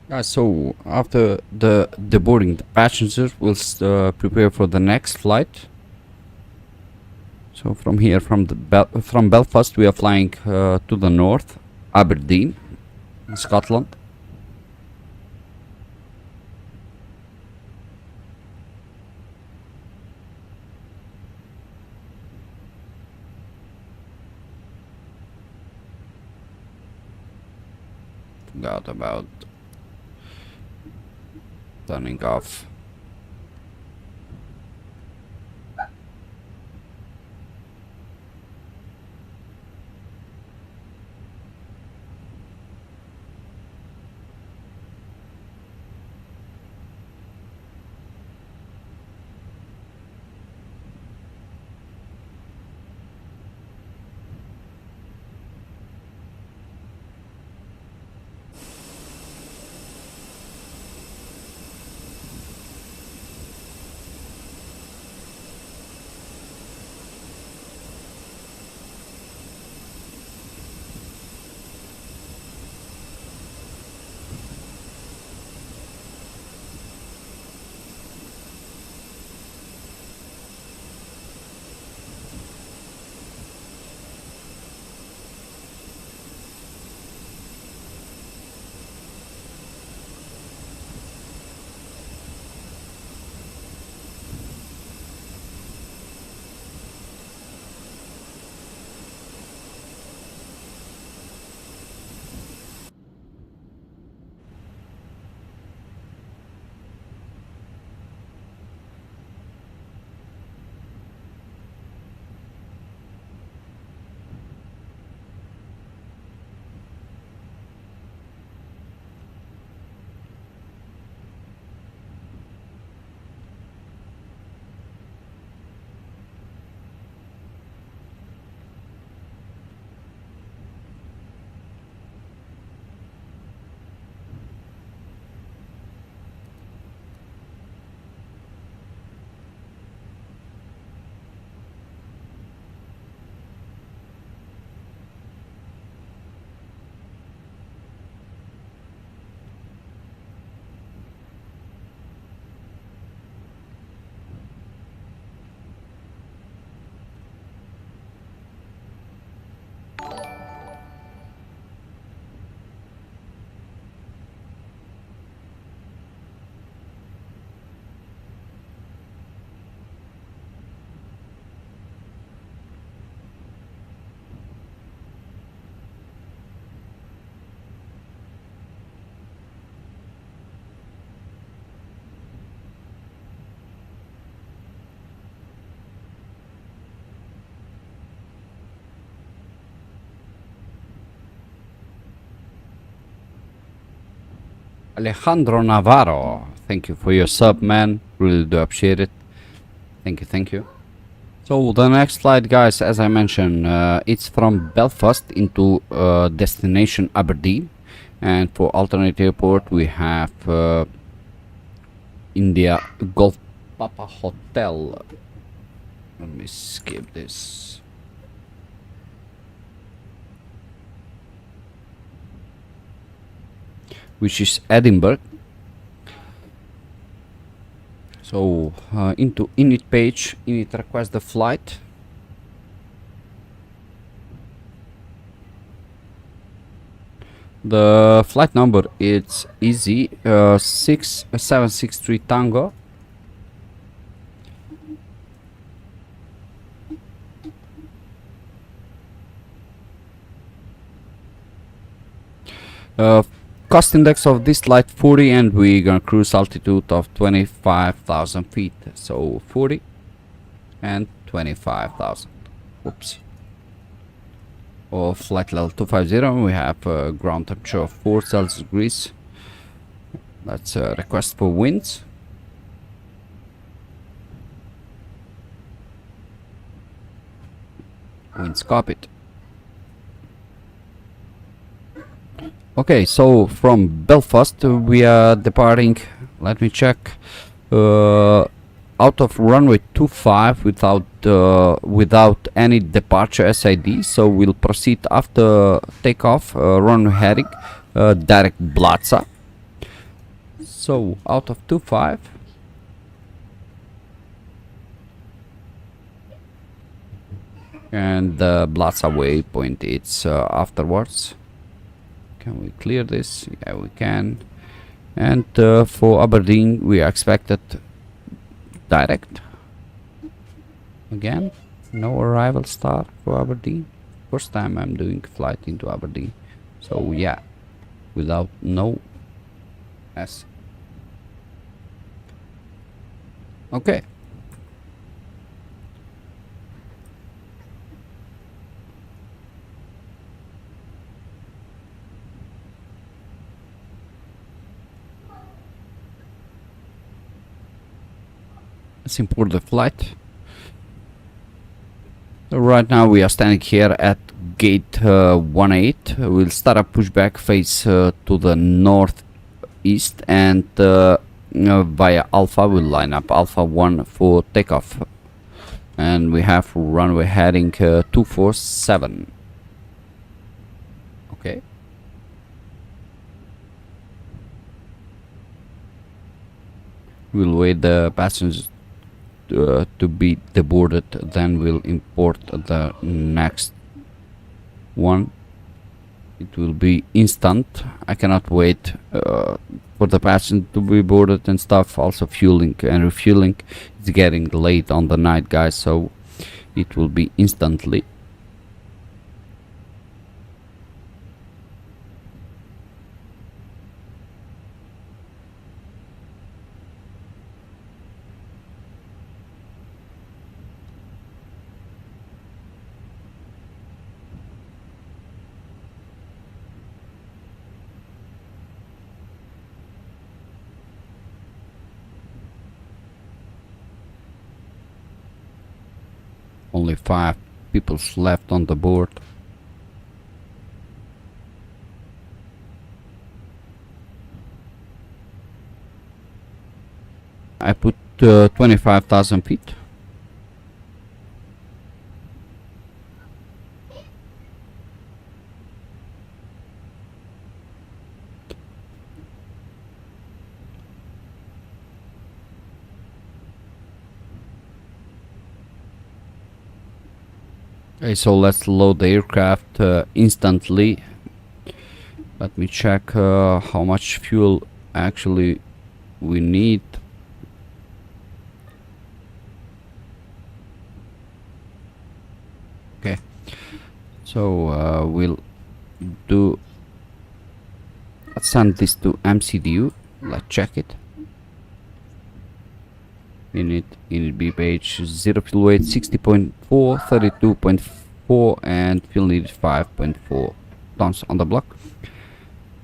Speaker 2: So after the deboarding, the passengers will prepare for the next flight. So from here, from Belfast, we are flying to the north, Aberdeen, in Scotland. Forgot about turning off. Alejandro Navarro, thank you for your sub, man. Really do appreciate it. Thank you, thank you. So the next flight, guys, as I mentioned, it's from Belfast into destination Aberdeen, and for alternate airport we have India Golf Papa Hotel. Let me skip this. Which is Edinburgh. So into init page, init request the flight. The flight number is easy 6763 Tango. Cost index of this flight 40, and we're gonna cruise altitude of 25,000 feet. So 40 and 25,000. Whoops. Or flight level 250. We have ground temperature of 4 Celsius degrees. That's a request for winds. Winds cockpit. Okay, so from Belfast we are departing, let me check, out of runway 25 without any departure SID, so we'll proceed after takeoff, runway heading direct Blatza. So out of 25, and the Blaza waypoint, it's afterwards. Can we clear this? Yeah, we can. And for Aberdeen, we are expected direct. Again, no arrival start for Aberdeen. First time I'm doing flight into Aberdeen. So yeah, without no S. Okay. Let's import the flight. Right now we are standing here at gate 18. We'll start a pushback face to the northeast, and via Alpha we'll line up Alpha 1 for takeoff. And we have runway heading 247. Okay. We'll wait the passengers to be deboarded, then we'll import the next one. It will be instant. I cannot wait for the passenger to be boarded and stuff. Also fueling and refueling. It's getting late on the night, guys, so it will be instantly. Only 5 people left on the board. I put 25,000 feet. Okay, so let's load the aircraft instantly. Let me check how much fuel actually we need. Okay, so we'll do. Let's send this to MCDU. Let's check it. Init B page 0 fuel weight 60.4, 32.4, and fuel needed 5.4 tons on the block.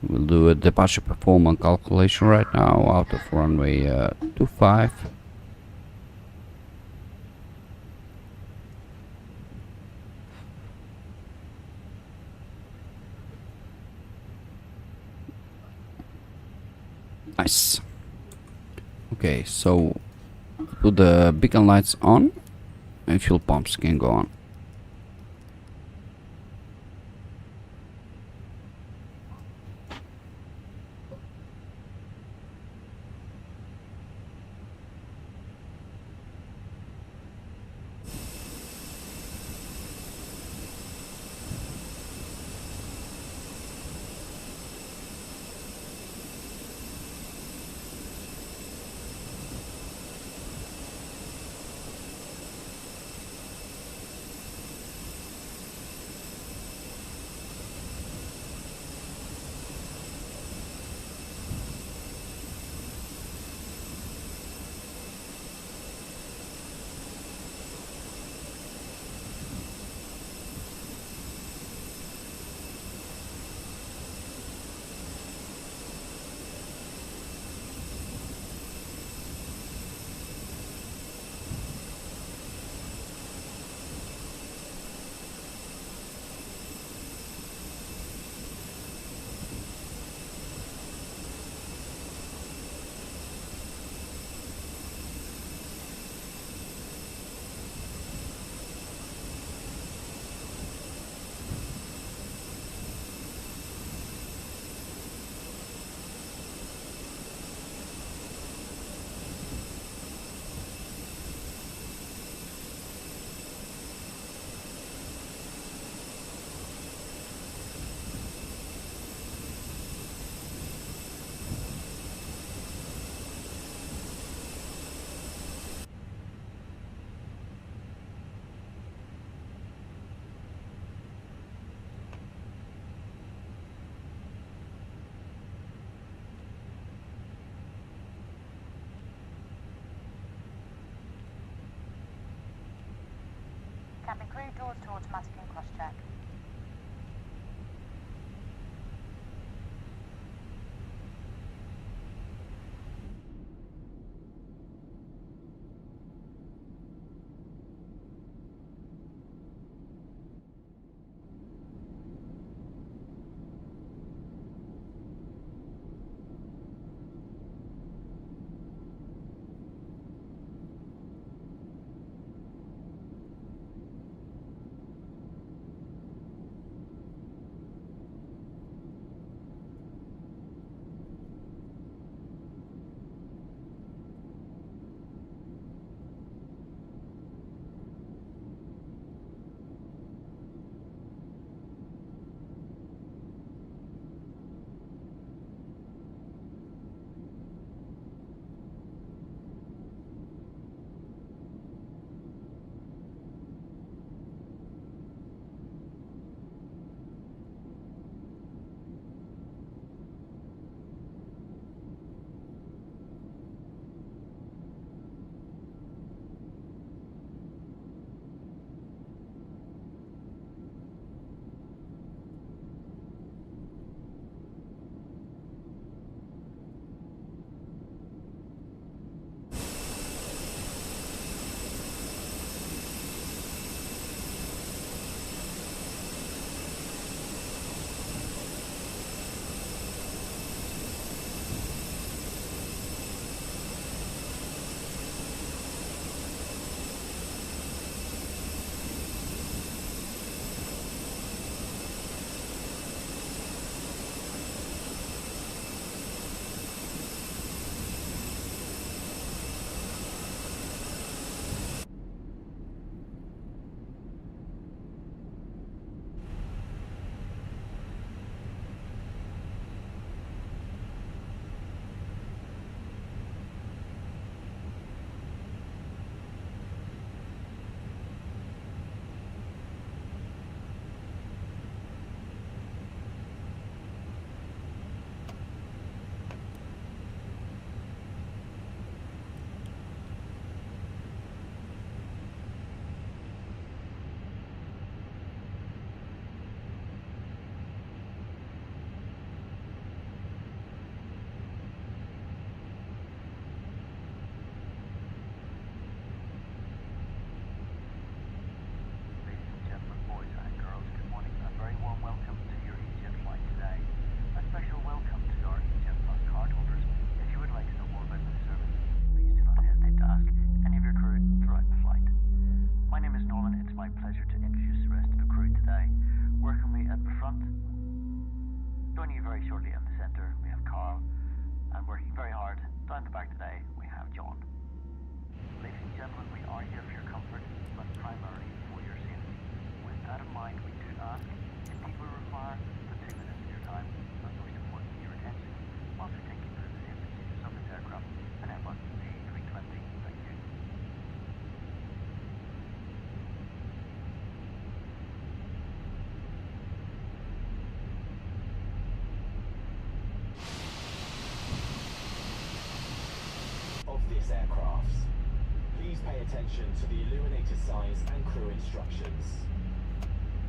Speaker 2: We'll do a departure performance calculation right now out of runway 25. Nice. Okay, so put the beacon lights on and fuel pumps can go on.
Speaker 5: cabin crew, doors to automatic and cross-check.
Speaker 4: attention to the illuminated signs and crew instructions.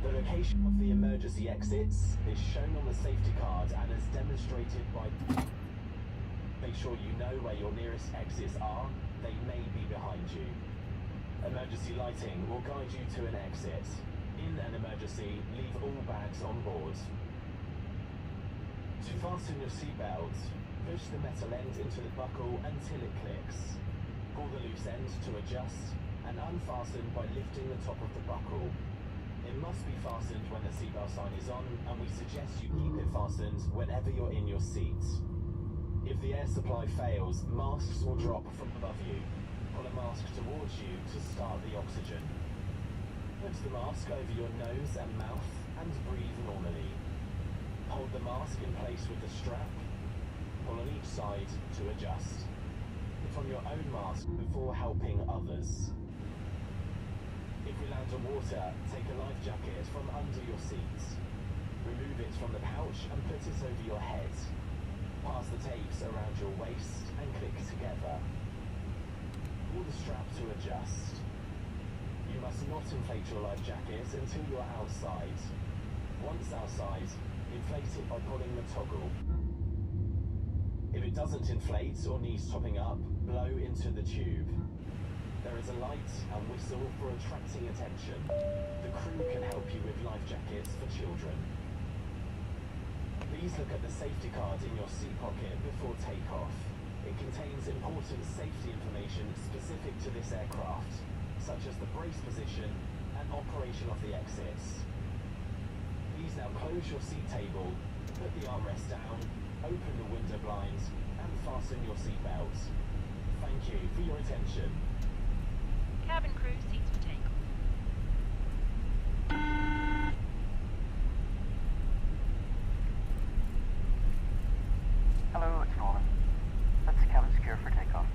Speaker 4: The location of the emergency exits is shown on the safety card and is demonstrated by... Make sure you know where your nearest exits are. They may be behind you. Emergency lighting will guide you to an exit. In an emergency, leave all bags on board. To fasten your seatbelt, push the metal end into the buckle until it clicks. Pull the loose end to adjust and unfasten by lifting the top of the buckle. It must be fastened when the seatbelt sign is on, and we suggest you keep it fastened whenever you're in your seat. If the air supply fails, masks will drop from above you. Pull a mask towards you to start the oxygen. Put the mask over your nose and mouth and breathe normally. Hold the mask in place with the strap. Pull on each side to adjust. Put on your own mask before helping others. If we land on water, take a life jacket from under your seat. Remove it from the pouch and put it over your head. Pass the tapes around your waist and click together. Pull the strap to adjust. You must not inflate your life jackets until you are outside. Once outside, inflate it by pulling the toggle. If it doesn't inflate or needs topping up, blow into the tube. There is a light and whistle for attracting attention. The crew can help you with life jackets for children. Please look at the safety card in your seat pocket before takeoff. It contains important safety information specific to this aircraft, such as the brace position and operation of the exits. Please now close your seat table, put the armrest down, open the window blinds, and fasten your seat belts. Thank you for your attention.
Speaker 5: Cabin crew, seats for takeoff.
Speaker 3: Hello, it's Norman. Let's the cabin secure for takeoff.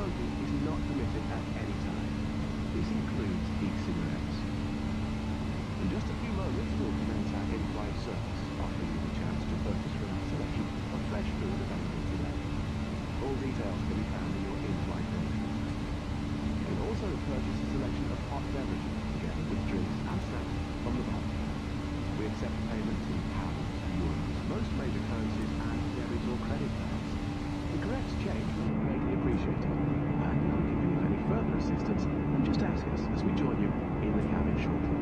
Speaker 1: smoking is not permitted at any time. This includes e-cigarettes. In just a few moments, we'll commence our in-flight service, offering you the chance to purchase from our selection of fresh food available today. All details can be found in your in-flight brochure. You can also purchase a selection of hot beverages, together with drinks and snacks from the bar. We accept payments in pounds, euros, most major currencies, and debit or credit cards. The correct exchange will be greatly appreciated. And if we can be of any further assistance, then just ask us as we join you in the cabin shortly.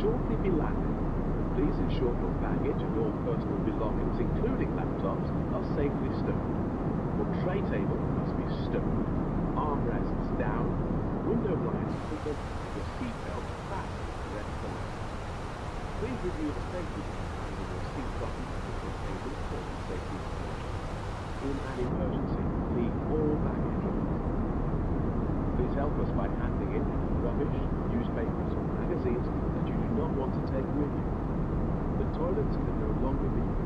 Speaker 1: shortly be landing. Please ensure your baggage and your personal belongings, including laptops, are safely stowed. Your tray table must be stowed, armrests down, window blinds open, and your seatbelt fastened to the rest of the line. Please review the safety signs on your seat button if your table is safety stowed. In an emergency, leave all baggage on. Please help us by handing in any rubbish, newspapers, or magazines that you do not want to take with you. The toilets can no longer be used.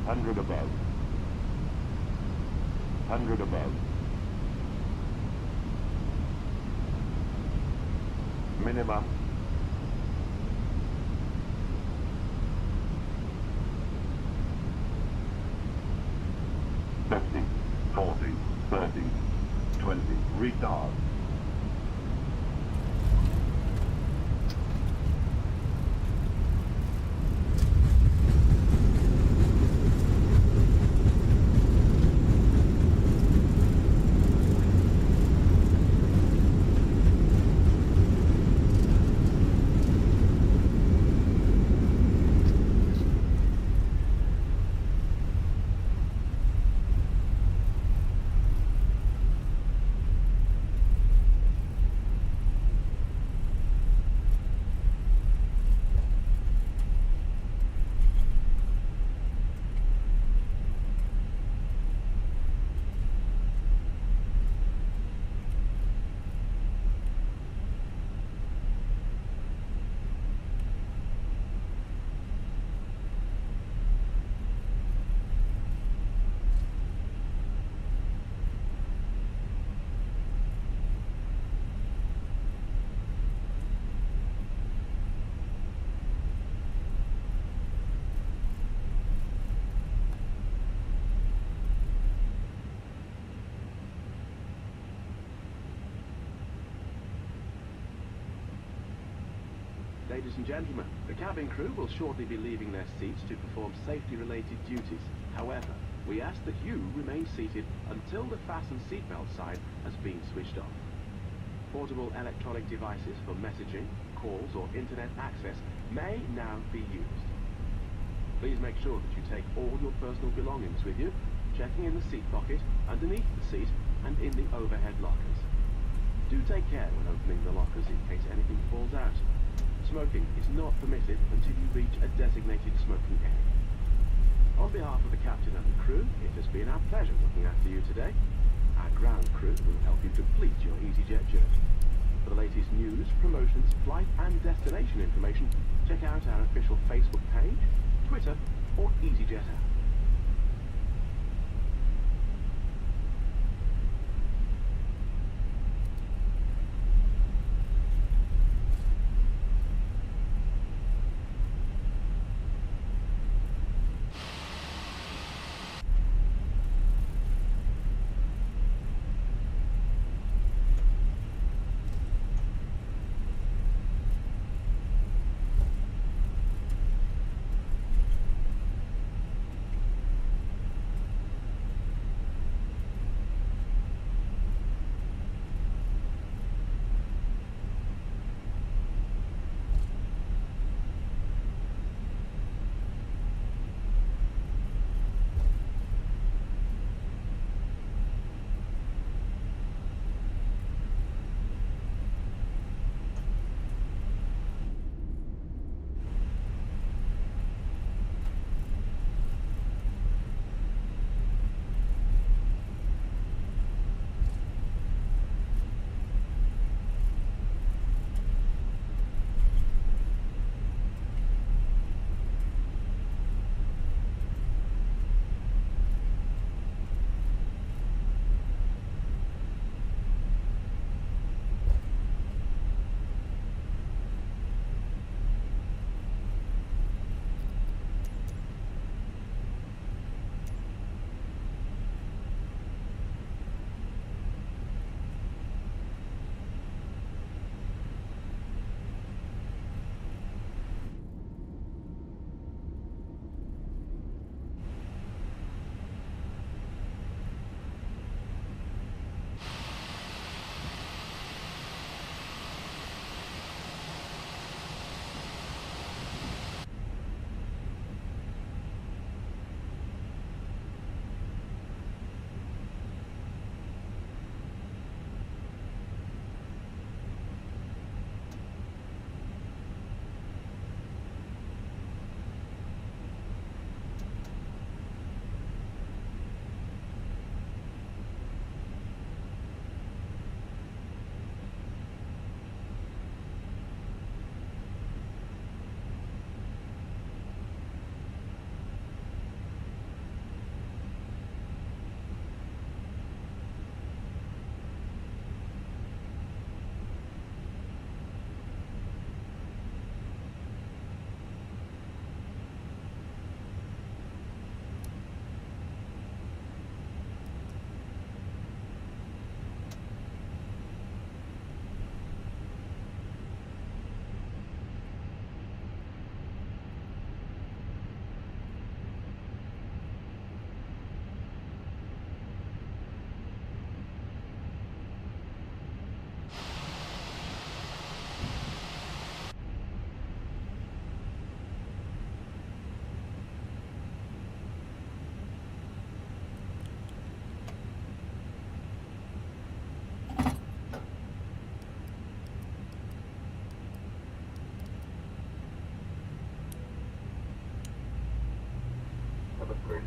Speaker 7: 100 above. 100 above. Minimum. Fifty, 40, 30, 20. Retard.
Speaker 1: Ladies and gentlemen, the cabin crew will shortly be leaving their seats to perform safety-related duties. However, we ask that you remain seated until the fasten seatbelt sign has been switched off. Portable electronic devices for messaging, calls or internet access may now be used. Please make sure that you take all your personal belongings with you, checking in the seat pocket, underneath the seat and in the overhead lockers. Do take care when opening the lockers in case anything falls out. Smoking is not permitted until you reach a designated smoking area. On behalf of the captain and the crew, it has been our pleasure looking after you today. Our ground crew will help you complete your EasyJet journey. For the latest news, promotions, flight and destination information, check out our official Facebook page, Twitter or EasyJet app.
Speaker 6: Great.